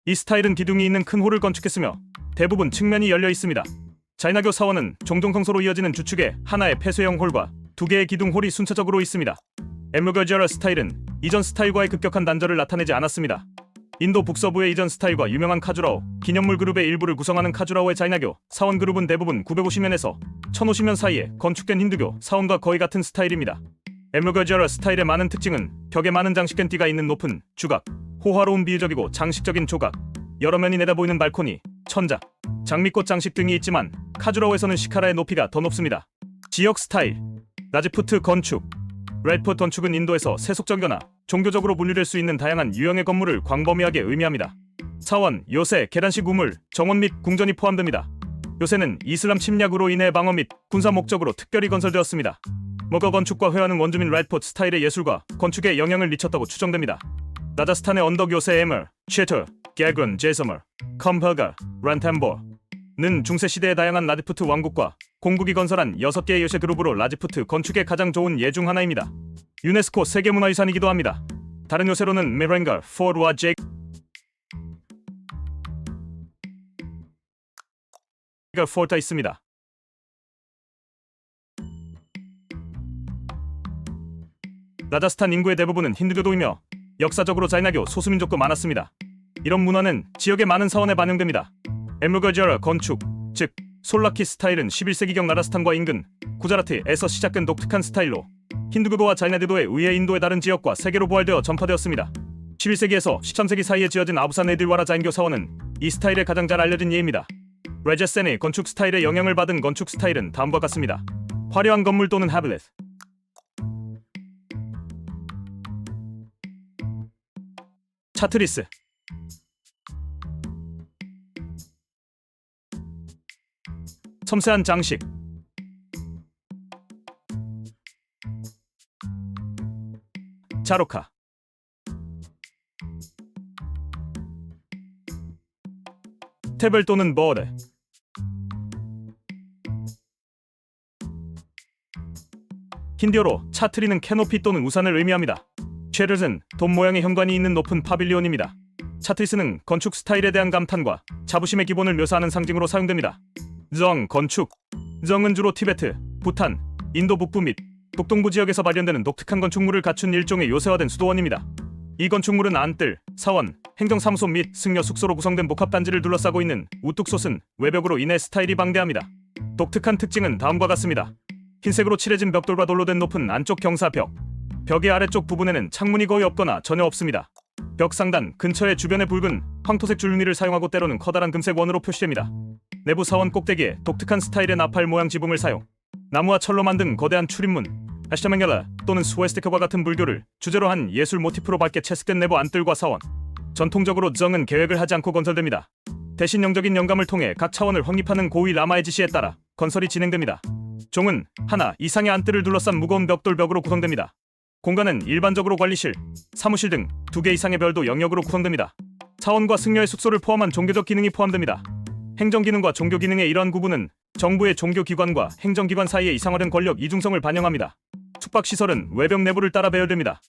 이 스타일은 기둥이 있는 큰 홀을 건축했으며 대부분 측면이 열려 있습니다. 자이나교 사원은 종종 성소로 이어지는 주축에 하나의 폐쇄형 홀과 두 개의 기둥 홀이 순차적으로 있습니다. 에므거저라 스타일은 이전 스타일과의 급격한 단절을 나타내지 않았습니다. 인도 북서부의 이전 스타일과 유명한 카주라오 기념물 그룹의 일부를 구성하는 카주라오의 자이나교 사원 그룹은 대부분 950년에서 1050년 사이에 건축된 힌두교 사원과 거의 같은 스타일입니다. 에므거저라 스타일의 많은 특징은 벽에 많은 장식된 띠가 있는 높은 주각, 호화로운 비유적이고 장식적인 조각, 여러 면이 내다보이는 발코니, 천장, 장미꽃 장식 등이 있지만 카주라오에서는 시카라의 높이가 더 높습니다. 지역 스타일 라지푸트 건축 레드포트 건축은 인도에서 세속적이거나 종교적으로 분류될 수 있는 다양한 유형의 건물을 광범위하게 의미합니다. 사원, 요새, 계단식 우물, 정원 및 궁전이 포함됩니다. 요새는 이슬람 침략으로 인해 방어 및 군사 목적으로 특별히 건설되었습니다. 머거 건축과 회화는 원주민 레드포트 스타일의 예술과 건축에 영향을 미쳤다고 추정됩니다. 라자스탄의 언덕 요새 에머, 체터, 게그런, 제서머, 컴퍼가, 란탐보는 중세시대의 다양한 라지푸트 왕국과 공국이 건설한 6개의 요새 그룹으로 라지푸트 건축의 가장 좋은 예 중 하나입니다. 유네스코 세계문화유산이기도 합니다. 다른 요새로는 메렌가, 포드와 제이크 포르타 있습니다. 라자스탄 인구의 대부분은 힌두교도이며 역사적으로 자이나교 소수민족도 많았습니다. 이런 문화는 지역의 많은 사원에 반영됩니다. 에무거지어라 건축, 즉 솔라키 스타일은 11세기경 라자스탄과 인근 구자라트에서 시작된 독특한 스타일로 힌두교도와 자이나교도에 의해 인도의 다른 지역과 세계로 부활되어 전파되었습니다. 11세기에서 13세기 사이에 지어진 아부산 에딜와라 자인교 사원은 이 스타일의 가장 잘 알려진 예입니다. 레제센의 건축 스타일의 영향을 받은 건축 스타일은 다음과 같습니다. 화려한 건물 또는 하블렛, 차트리스, 섬세한 장식, 자로카, 테블 또는 보드, 힌디어로 차트리는 캐노피 또는 우산을 의미합니다. 쉐르는 돔 모양의 현관이 있는 높은 파빌리온입니다. 차트리스는 건축 스타일에 대한 감탄과 자부심의 기본을 묘사하는 상징으로 사용됩니다. 정 건축, 정은 주로 티베트, 부탄, 인도 북부 및 북동부 지역에서 발견되는 독특한 건축물을 갖춘 일종의 요새화된 수도원입니다. 이 건축물은 안뜰, 사원, 행정사무소 및 승려 숙소로 구성된 복합단지를 둘러싸고 있는 우뚝 솟은 외벽으로 인해 스타일이 방대합니다. 독특한 특징은 다음과 같습니다. 흰색으로 칠해진 벽돌과 돌로 된 높은 안쪽 경사벽, 벽의 아래쪽 부분에는 창문이 거의 없거나 전혀 없습니다. 벽 상단 근처에 주변에 붉은 황토색 줄무늬를 사용하고 때로는 커다란 금색 원으로 표시됩니다. 내부 사원 꼭대기에 독특한 스타일의 나팔 모양 지붕을 사용, 나무와 철로 만든 거대한 출입문, 아시타맹겔라 또는 스웨스티카와 같은 불교를 주제로 한 예술 모티프로 밝게 채색된 내부 안뜰과 사원. 전통적으로 정은 계획을 하지 않고 건설됩니다. 대신 영적인 영감을 통해 각 차원을 확립하는 고위 라마의 지시에 따라 건설이 진행됩니다. 종은 하나 이상의 안뜰을 둘러싼 무거운 벽돌 벽으로 구성됩니다. 공간은 일반적으로 관리실, 사무실 등 2개 이상의 별도 영역으로 구성됩니다. 차원과 승려의 숙소를 포함한 종교적 기능이 포함됩니다. 행정기능과 종교기능의 이러한 구분은 정부의 종교기관과 행정기관 사이의 이상화된 권력 이중성을 반영합니다. 숙박시설은 외벽 내부를 따라 배열됩니다.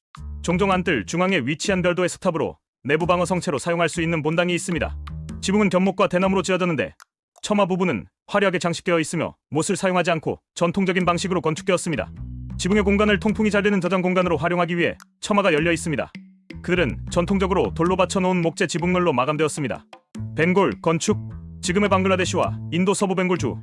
종종 안뜰 중앙에 위치한 별도의 석탑으로 내부 방어 성체로 사용할 수 있는 본당이 있습니다. 지붕은 견목과 대나무로 지어졌는데 처마 부분은 화려하게 장식되어 있으며 못을 사용하지 않고 전통적인 방식으로 건축되었습니다. 지붕의 공간을 통풍이 잘 되는 저장 공간으로 활용하기 위해 처마가 열려 있습니다. 그들은 전통적으로 돌로 받쳐놓은 목재 지붕널로 마감되었습니다. 벵골 건축, 지금의 방글라데시와 인도 서부 벵골주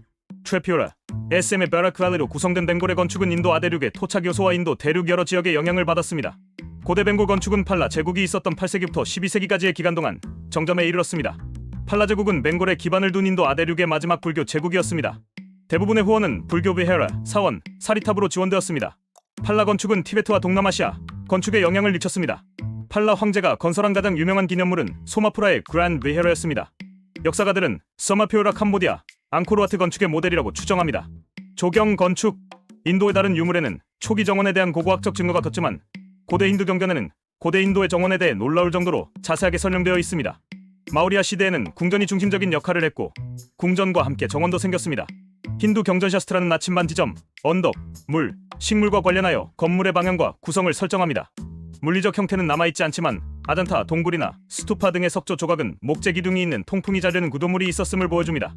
트레피오라, SM의 베라크밸리로 구성된 벵골의 건축은 인도 아대륙의 토착 요소와 인도 대륙 여러 지역의 영향을 받았습니다. 고대 벵골 건축은 팔라 제국이 있었던 8세기부터 12세기까지의 기간 동안 정점에 이르렀습니다. 팔라 제국은 벵골에 기반을 둔 인도 아대륙의 마지막 불교 제국이었습니다. 대부분의 후원은 불교 비헤라, 사원, 사리탑으로 지원되었습니다. 팔라 건축은 티베트와 동남아시아 건축에 영향을 미쳤습니다. 팔라 황제가 건설한 가장 유명한 기념물은 소마푸라의 그란드 비헤라였습니다. 역사가들은 서마피오라 캄보디아, 앙코르와트 건축의 모델이라고 추정합니다. 조경 건축, 인도의 다른 유물에는 초기 정원에 대한 고고학적 증거가 컸지만 고대 힌두 경전에는 고대 인도의 정원에 대해 놀라울 정도로 자세하게 설명되어 있습니다. 마우리아 시대에는 궁전이 중심적인 역할을 했고 궁전과 함께 정원도 생겼습니다. 힌두 경전샤스트라는 나침반 지점, 언덕, 물, 식물과 관련하여 건물의 방향과 구성을 설정합니다. 물리적 형태는 남아있지 않지만 아잔타, 동굴이나 스투파 등의 석조 조각은 목재 기둥이 있는 통풍이 잘 되는 구조물이 있었음을 보여줍니다.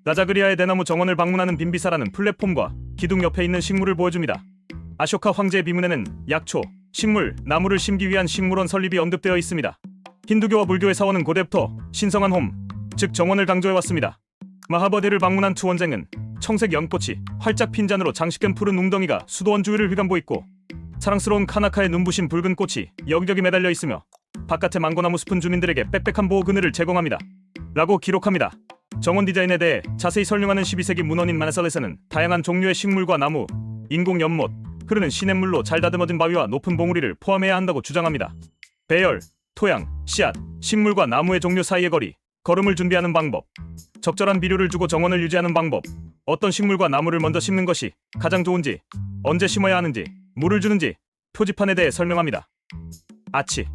라자그리아의 대나무 정원을 방문하는 빈비사라는 플랫폼과 기둥 옆에 있는 식물을 보여줍니다. 아쇼카 황제의 비문에는 약초, 식물, 나무를 심기 위한 식물원 설립이 언급되어 있습니다. 힌두교와 불교의 사원은 고대부터 신성한 홈, 즉 정원을 강조해왔습니다. 마하버디를 방문한 투원쟁은 청색 연꽃이 활짝 핀 잔으로 장식된 푸른 웅덩이가 수도원 주위를 휘감고 있고 사랑스러운 카나카의 눈부신 붉은 꽃이 여기저기 매달려 있으며 바깥의 망고나무 숲은 주민들에게 빽빽한 보호 그늘을 제공합니다. 라고 기록합니다. 정원 디자인에 대해 자세히 설명하는 12세기 문헌인 마네살에서는 다양한 종류의 식물과 나무, 인공 연못, 흐르는 시냇물로 잘 다듬어진 바위와 높은 봉우리를 포함해야 한다고 주장합니다. 배열, 토양, 씨앗, 식물과 나무의 종류 사이의 거리, 거름을 준비하는 방법, 적절한 비료를 주고 정원을 유지하는 방법, 어떤 식물과 나무를 먼저 심는 것이 가장 좋은지, 언제 심어야 하는지, 물을 주는지 표지판에 대해 설명합니다. 아치,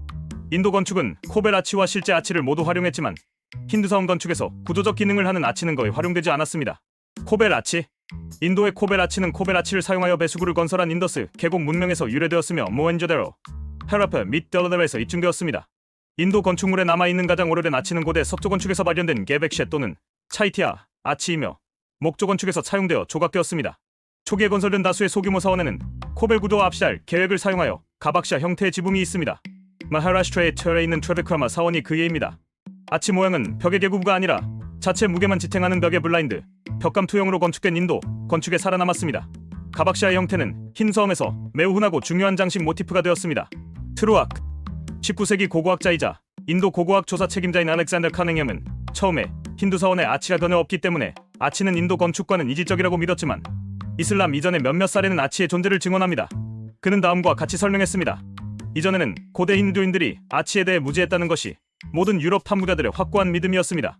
인도 건축은 코벨 아치와 실제 아치를 모두 활용했지만 힌두사원 건축에서 구조적 기능을 하는 아치는 거의 활용되지 않았습니다. 코벨 아치, 인도의 코벨 아치는 코벨 아치를 사용하여 배수구를 건설한 인더스 계곡 문명에서 유래되었으며 모헨조데로, 헤라파 및 델라웨에서 입증되었습니다. 인도 건축물에 남아있는 가장 오래된 아치는 고대 석조 건축에서 발견된 게백셰 또는 차이티아 아치이며 목조 건축에서 사용되어 조각되었습니다. 초기에 건설된 다수의 소규모 사원에는 코벨 구도와 압샬 계획을 사용하여 가박샤 형태의 지붕이 있습니다. 마하라슈트라의 틀에 있는 트레비크라마 사원이 그 예입니다. 아치 모양은 벽의 계구부가 아니라 자체 무게만 지탱하는 벽의 블라인드, 벽감 투형으로 건축된 인도 건축에 살아남았습니다. 가박샤의 형태는 흰 섬에서 매우 흔하고 중요한 장식 모티프가 되었습니다. 트루악 19세기 고고학자이자 인도 고고학 조사 책임자인 알렉산더 카닝햄은 처음에 힌두 사원에 아치가 전혀 없기 때문에 아치는 인도 건축과는 이질적이라고 믿었지만 이슬람 이전의 몇몇 사례는 아치의 존재를 증언합니다. 그는 다음과 같이 설명했습니다. 이전에는 고대 힌두인들이 아치에 대해 무지했다는 것이 모든 유럽 탐구가들의 확고한 믿음이었습니다.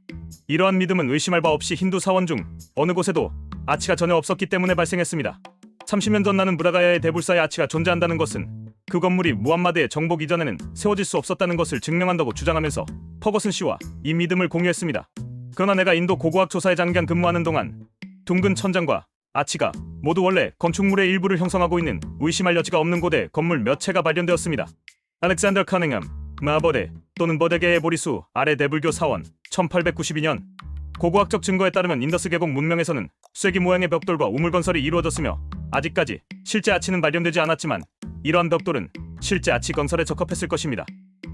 이러한 믿음은 의심할 바 없이 힌두 사원 중 어느 곳에도 아치가 전혀 없었기 때문에 발생했습니다. 30년 전 나는 브라가야의 대불사에 아치가 존재한다는 것은 그 건물이 무함마드의 정복 이전에는 세워질 수 없었다는 것을 증명한다고 주장하면서 퍼거슨 씨와 이 믿음을 공유했습니다. 그러나 내가 인도 고고학 조사에 장기간 근무하는 동안 둥근 천장과 아치가 모두 원래 건축물의 일부를 형성하고 있는 의심할 여지가 없는 고대 건물 몇 채가 발견되었습니다. 알렉산더 카닝햄, 마버데 또는 버데게의 보리수 아래 대불교 사원 1892년 고고학적 증거에 따르면 인더스 계곡 문명에서는 쐐기 모양의 벽돌과 우물 건설이 이루어졌으며 아직까지 실제 아치는 발견되지 않았지만 이러한 벽돌은 실제 아치 건설에 적합했을 것입니다.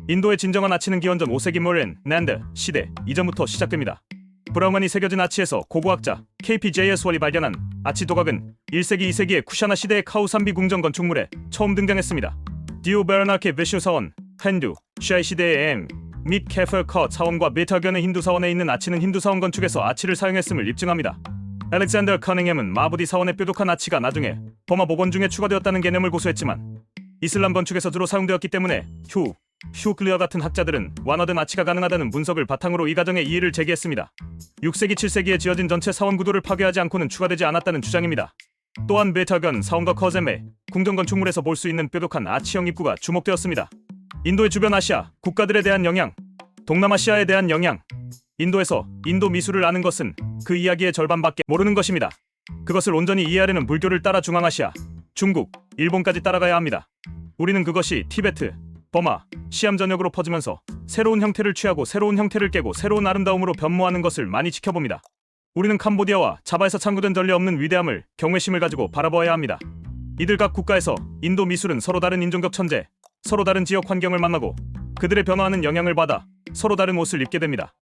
인도의 진정한 아치는 기원전 5세기 모렌 난드 시대 이전부터 시작됩니다. 브라우만이 새겨진 아치에서 고고학자 KPJS월이 발견한 아치 도각은 1세기 2세기의 쿠샤나 시대의 카우산비 궁전 건축물에 처음 등장했습니다. 디오 베르나케 베슈 사원, 힌두 샤이 시대의 M 및 케퍼 컷 사원과 베타견의 힌두 사원에 있는 아치는 힌두 사원 건축에서 아치를 사용했음을 입증합니다. 알렉산더 커닝햄은 마부디 사원의 뾰족한 아치가 나중에 버마 복원 중에 추가되었다는 개념을 고수했지만 이슬람 건축에서 주로 사용되었기 때문에 휴클리어 같은 학자들은 완화된 아치가 가능하다는 분석을 바탕으로 이 가정의 이의를 제기했습니다. 6세기 7세기에 지어진 전체 사원 구도를 파괴하지 않고는 추가되지 않았다는 주장입니다. 또한 베타견 사원과 커셈의 궁전 건축물에서 볼 수 있는 뾰족한 아치형 입구가 주목되었습니다. 인도의 주변 아시아 국가들에 대한 영향, 동남아시아에 대한 영향. 인도에서 인도 미술을 아는 것은 그 이야기의 절반밖에 모르는 것입니다. 그것을 온전히 이해하려는 불교를 따라 중앙아시아, 중국, 일본까지 따라가야 합니다. 우리는 그것이 티베트, 버마, 시암 전역으로 퍼지면서 새로운 형태를 취하고 새로운 형태를 깨고 새로운 아름다움으로 변모하는 것을 많이 지켜봅니다. 우리는 캄보디아와 자바에서 창구된 전례 없는 위대함을 경외심을 가지고 바라보아야 합니다. 이들 각 국가에서 인도 미술은 서로 다른 인종적 천재, 서로 다른 지역 환경을 만나고 그들의 변화하는 영향을 받아 서로 다른 옷을 입게 됩니다.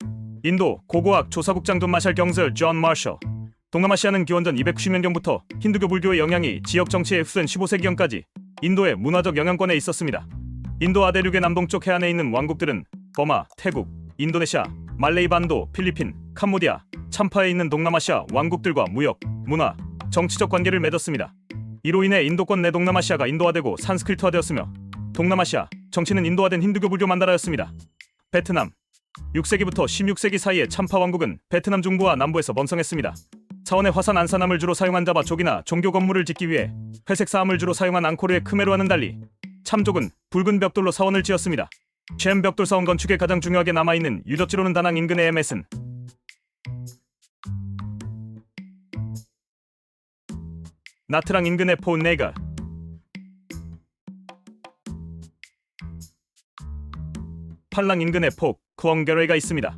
인도 고고학 조사국장 돈 마샬 경슬 존 마셜 동남아시아는 기원전 290년경부터 힌두교 불교의 영향이 지역 정치에 흡수된 15세기경까지 인도의 문화적 영향권에 있었습니다. 인도 아대륙의 남동쪽 해안에 있는 왕국들은 버마, 태국, 인도네시아, 말레이 반도, 필리핀, 캄보디아, 참파에 있는 동남아시아 왕국들과 무역, 문화, 정치적 관계를 맺었습니다. 이로 인해 인도권 내 동남아시아가 인도화되고 산스크리트화되었으며 동남아시아 정치는 인도화된 힌두교 불교 만다라였습니다. 베트남 6세기부터 16세기 사이에 참파 왕국은 베트남 중부와 남부에서 번성했습니다. 차원의 화산 안산함을 주로 사용한 자바족이나 종교 건물을 짓기 위해 회색 사암을 주로 사용한 앙코르의 크메르와는 달리 참족은 붉은 벽돌로 사원을 지었습니다. 젬 벽돌 사원 건축에 가장 중요하게 남아있는 유적지로는 다낭 인근의 에메슨, 나트랑 인근의 포네가, 팔랑 인근의 폭, 쿠엉게레가 있습니다.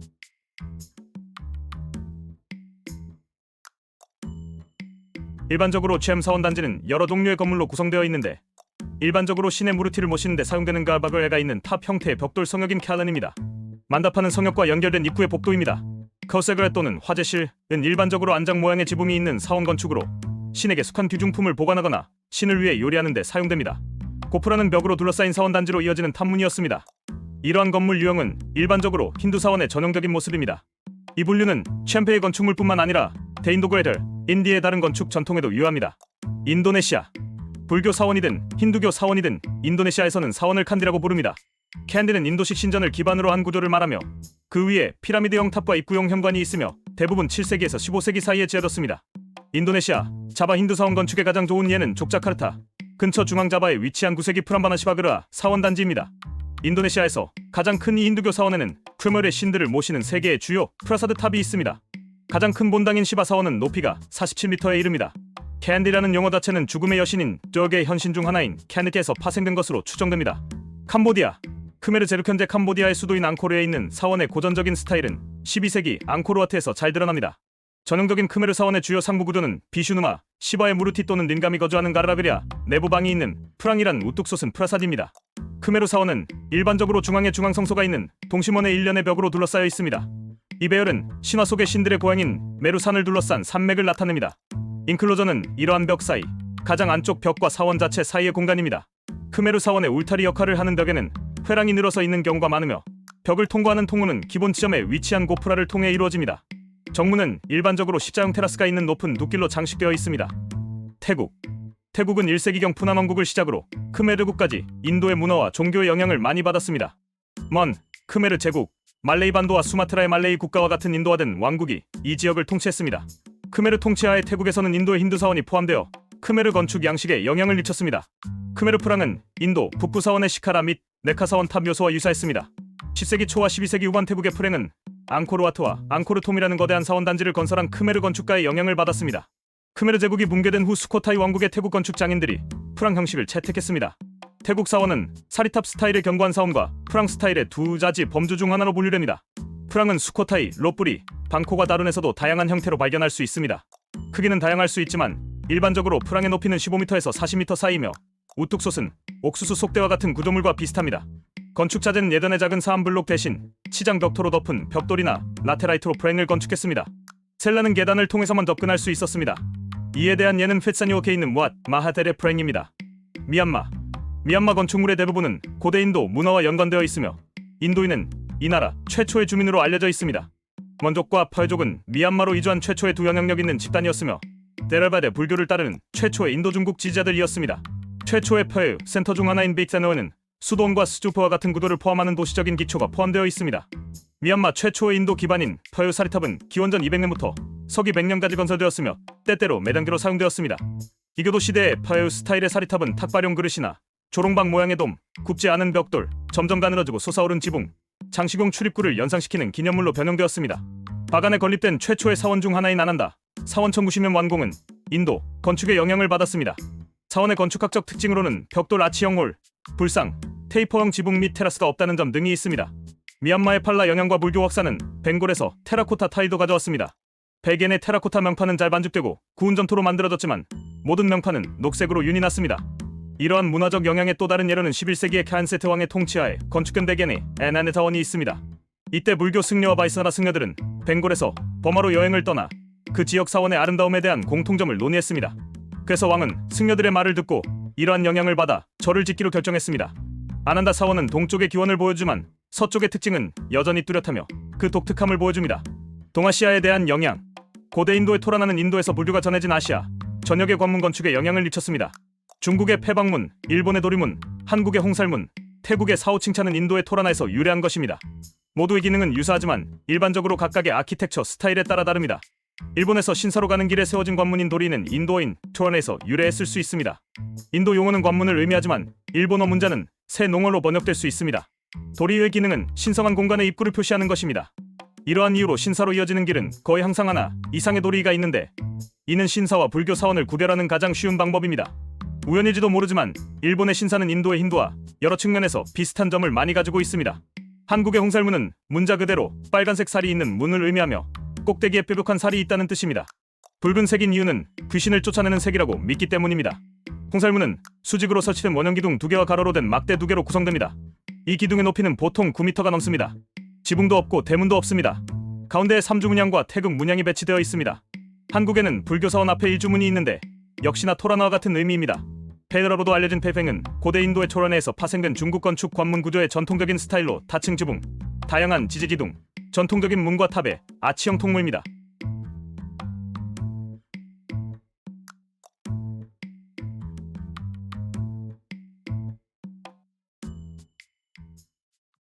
일반적으로 젬 사원단지는 여러 종류의 건물로 구성되어 있는데 일반적으로 신의 무르티를 모시는 데 사용되는 가바거레가 있는 탑 형태의 벽돌 성역인 캘런입니다. 만다파는 성역과 연결된 입구의 복도입니다. 커세그레 또는 화재실은 일반적으로 안장 모양의 지붕이 있는 사원 건축으로 신에게 속한 귀중품을 보관하거나 신을 위해 요리하는 데 사용됩니다. 고프라는 벽으로 둘러싸인 사원단지로 이어지는 탑문이었습니다. 이러한 건물 유형은 일반적으로 힌두 사원의 전형적인 모습입니다. 이 분류는 챈페이 건축물뿐만 아니라 대인도 그레이터 인디의 다른 건축 전통에도 유효합니다. 인도네시아 불교 사원이든 힌두교 사원이든 인도네시아에서는 사원을 칸디라고 부릅니다. 칸디는 인도식 신전을 기반으로 한 구조를 말하며 그 위에 피라미드형 탑과 입구용 현관이 있으며 대부분 7세기에서 15세기 사이에 지어졌습니다. 인도네시아 자바 힌두 사원 건축의 가장 좋은 예는 족자카르타 근처 중앙 자바에 위치한 9세기 프람바나시바그르아 사원단지입니다. 인도네시아에서 가장 큰 이 힌두교 사원에는 크메르의 신들을 모시는 3개의 주요 프라사드 탑이 있습니다. 가장 큰 본당인 시바 사원은 높이가 47m에 이릅니다. 캔디라는 용어 자체는 죽음의 여신인 덕의 현신 중 하나인 캔디께서 파생된 것으로 추정됩니다. 캄보디아 크메르 제룩 현재 캄보디아의 수도인 앙코르에 있는 사원의 고전적인 스타일은 12세기 앙코르와트에서 잘 드러납니다. 전형적인 크메르 사원의 주요 상부 구조는 비슈누마, 시바의 무르티 또는 닌감이 거주하는 가르라베리아, 내부 방이 있는 프랑이란 우뚝 솟은 프라사드입니다. 크메르 사원은 일반적으로 중앙에 중앙성소가 있는 동심원의 일련의 벽으로 둘러싸여 있습니다. 이 배열은 신화 속의 신들의 고향인 메루산을 둘러싼 산맥을 나타냅니다. 인클로저는 이러한 벽 사이, 가장 안쪽 벽과 사원 자체 사이의 공간입니다. 크메르 사원의 울타리 역할을 하는 벽에는 회랑이 늘어서 있는 경우가 많으며 벽을 통과하는 통로는 기본 지점에 위치한 고프라를 통해 이루어집니다. 정문은 일반적으로 십자형 테라스가 있는 높은 둑길로 장식되어 있습니다. 태국은 1세기경 푸난 왕국을 시작으로 크메르국까지 인도의 문화와 종교의 영향을 많이 받았습니다. 먼 크메르 제국, 말레이 반도와 수마트라의 말레이 국가와 같은 인도화된 왕국이 이 지역을 통치했습니다. 크메르 통치하에 태국에서는 인도의 힌두 사원이 포함되어 크메르 건축 양식에 영향을 미쳤습니다. 크메르 프랑은 인도 북부 사원의 시카라 및 네카 사원 탑 묘소와 유사했습니다. 10세기 초와 12세기 후반 태국의 프랭은 앙코르와트와 앙코르톰이라는 거대한 사원 단지를 건설한 크메르 건축가의 영향을 받았습니다. 크메르 제국이 붕괴된 후 수코타이 왕국의 태국 건축 장인들이 프랑 형식을 채택했습니다. 태국 사원은 사리탑 스타일의 견고한 사원과 프랑 스타일의 두 가지 범주 중 하나로 분류됩니다. 프랑은 수코타이, 로뿌리, 방콕과 다룬에서도 다양한 형태로 발견할 수 있습니다. 크기는 다양할 수 있지만 일반적으로 프랑의 높이는 15m에서 40m 사이이며 우뚝 솟은 옥수수 속대와 같은 구조물과 비슷합니다. 건축 자재는 예전의 작은 사암블록 대신 치장 벽토로 덮은 벽돌이나 라테라이트로 프랭을 건축했습니다. 셀라는 계단을 통해서만 접근할 수 있었습니다. 이에 대한 예는 펫사니오케 있는 무앗 마하데레 프랭입니다. 미얀마 건축물의 대부분은 고대 인도 문화와 연관되어 있으며 인도인은 이 나라 최초의 주민으로 알려져 있습니다. 먼족과 퍼족은 미얀마로 이주한 최초의 두 영향력 있는 집단이었으며 데랄바데 불교를 따르는 최초의 인도 중국 지지자들이었습니다. 최초의 퍼유 센터 중 하나인 베이트사노에는 수도원과 스투프와 같은 구도를 포함하는 도시적인 기초가 포함되어 있습니다. 미얀마 최초의 인도 기반인 퍼유 사리탑은 기원전 200년부터 서기 100년까지 건설되었으며 때때로 매단기로 사용되었습니다. 이교도 시대의 퍼유 스타일의 사리탑은 탁발용 그릇이나 조롱박 모양의 돔, 굽지 않은 벽돌, 점점 가늘어지고 솟아오른 지붕, 장식용 출입구를 연상시키는 기념물로 변형되었습니다. 바간에 건립된 최초의 사원 중 하나인 아난다 사원 1990년 완공은 인도 건축의 영향을 받았습니다. 사원의 건축학적 특징으로는 벽돌 아치형 홀, 불상, 테이퍼형 지붕 및 테라스가 없다는 점 등이 있습니다. 미얀마의 팔라 영향과 불교 확산은 벵골에서 테라코타 타일도 가져왔습니다. 백엔의 테라코타 명판은 잘 반죽되고 구운 점토로 만들어졌지만 모든 명판은 녹색으로 윤이 났습니다. 이러한 문화적 영향의 또 다른 예로는 11세기의 칸세트 왕의 통치하에 건축된 백엔의 에나네 자원이 있습니다. 이때 불교 승려와 바이스나라 승려들은 벵골에서 버마로 여행을 떠나 그 지역 사원의 아름다움에 대한 공통점을 논의했습니다. 그래서 왕은 승려들의 말을 듣고 이러한 영향을 받아 절을 짓기로 결정했습니다. 아난다 사원은 동쪽의 기원을 보여주지만 서쪽의 특징은 여전히 뚜렷하며 그 독특함을 보여줍니다. 동아시아에 대한 영향. 고대 인도의 토라나는 인도에서 불교가 전해진 아시아 전역의 관문 건축에 영향을 미쳤습니다. 중국의 패방문, 일본의 도리문, 한국의 홍살문, 태국의 사오칭찬은 인도의 토라나에서 유래한 것입니다. 모두의 기능은 유사하지만 일반적으로 각각의 아키텍처 스타일에 따라 다릅니다. 일본에서 신사로 가는 길에 세워진 관문인 도리는 인도어인 토라나에서 유래했을 수 있습니다. 인도 용어는 관문을 의미하지만 일본어 문자는 새 농어로 번역될 수 있습니다. 도리의 기능은 신성한 공간의 입구를 표시하는 것입니다. 이러한 이유로 신사로 이어지는 길은 거의 항상 하나 이상의 도리가 있는데 이는 신사와 불교 사원을 구별하는 가장 쉬운 방법입니다. 우연일지도 모르지만 일본의 신사는 인도의 힌두와 여러 측면에서 비슷한 점을 많이 가지고 있습니다. 한국의 홍살문은 문자 그대로 빨간색 살이 있는 문을 의미하며 꼭대기에 뾰족한 살이 있다는 뜻입니다. 붉은색인 이유는 귀신을 쫓아내는 색이라고 믿기 때문입니다. 홍살문은 수직으로 설치된 원형 기둥 2개와 가로로 된 막대 2개로 구성됩니다. 이 기둥의 높이는 보통 9m가 넘습니다. 지붕도 없고 대문도 없습니다. 가운데에 삼주 문양과 태극 문양이 배치되어 있습니다. 한국에는 불교 사원 앞에 일주문이 있는데 역시나 토라나와 같은 의미입니다. 페르라로도 알려진 페팽은 고대 인도의 토라나에서 파생된 중국 건축 관문 구조의 전통적인 스타일로 다층 지붕, 다양한 지지기둥, 전통적인 문과 탑의 아치형 통로입니다.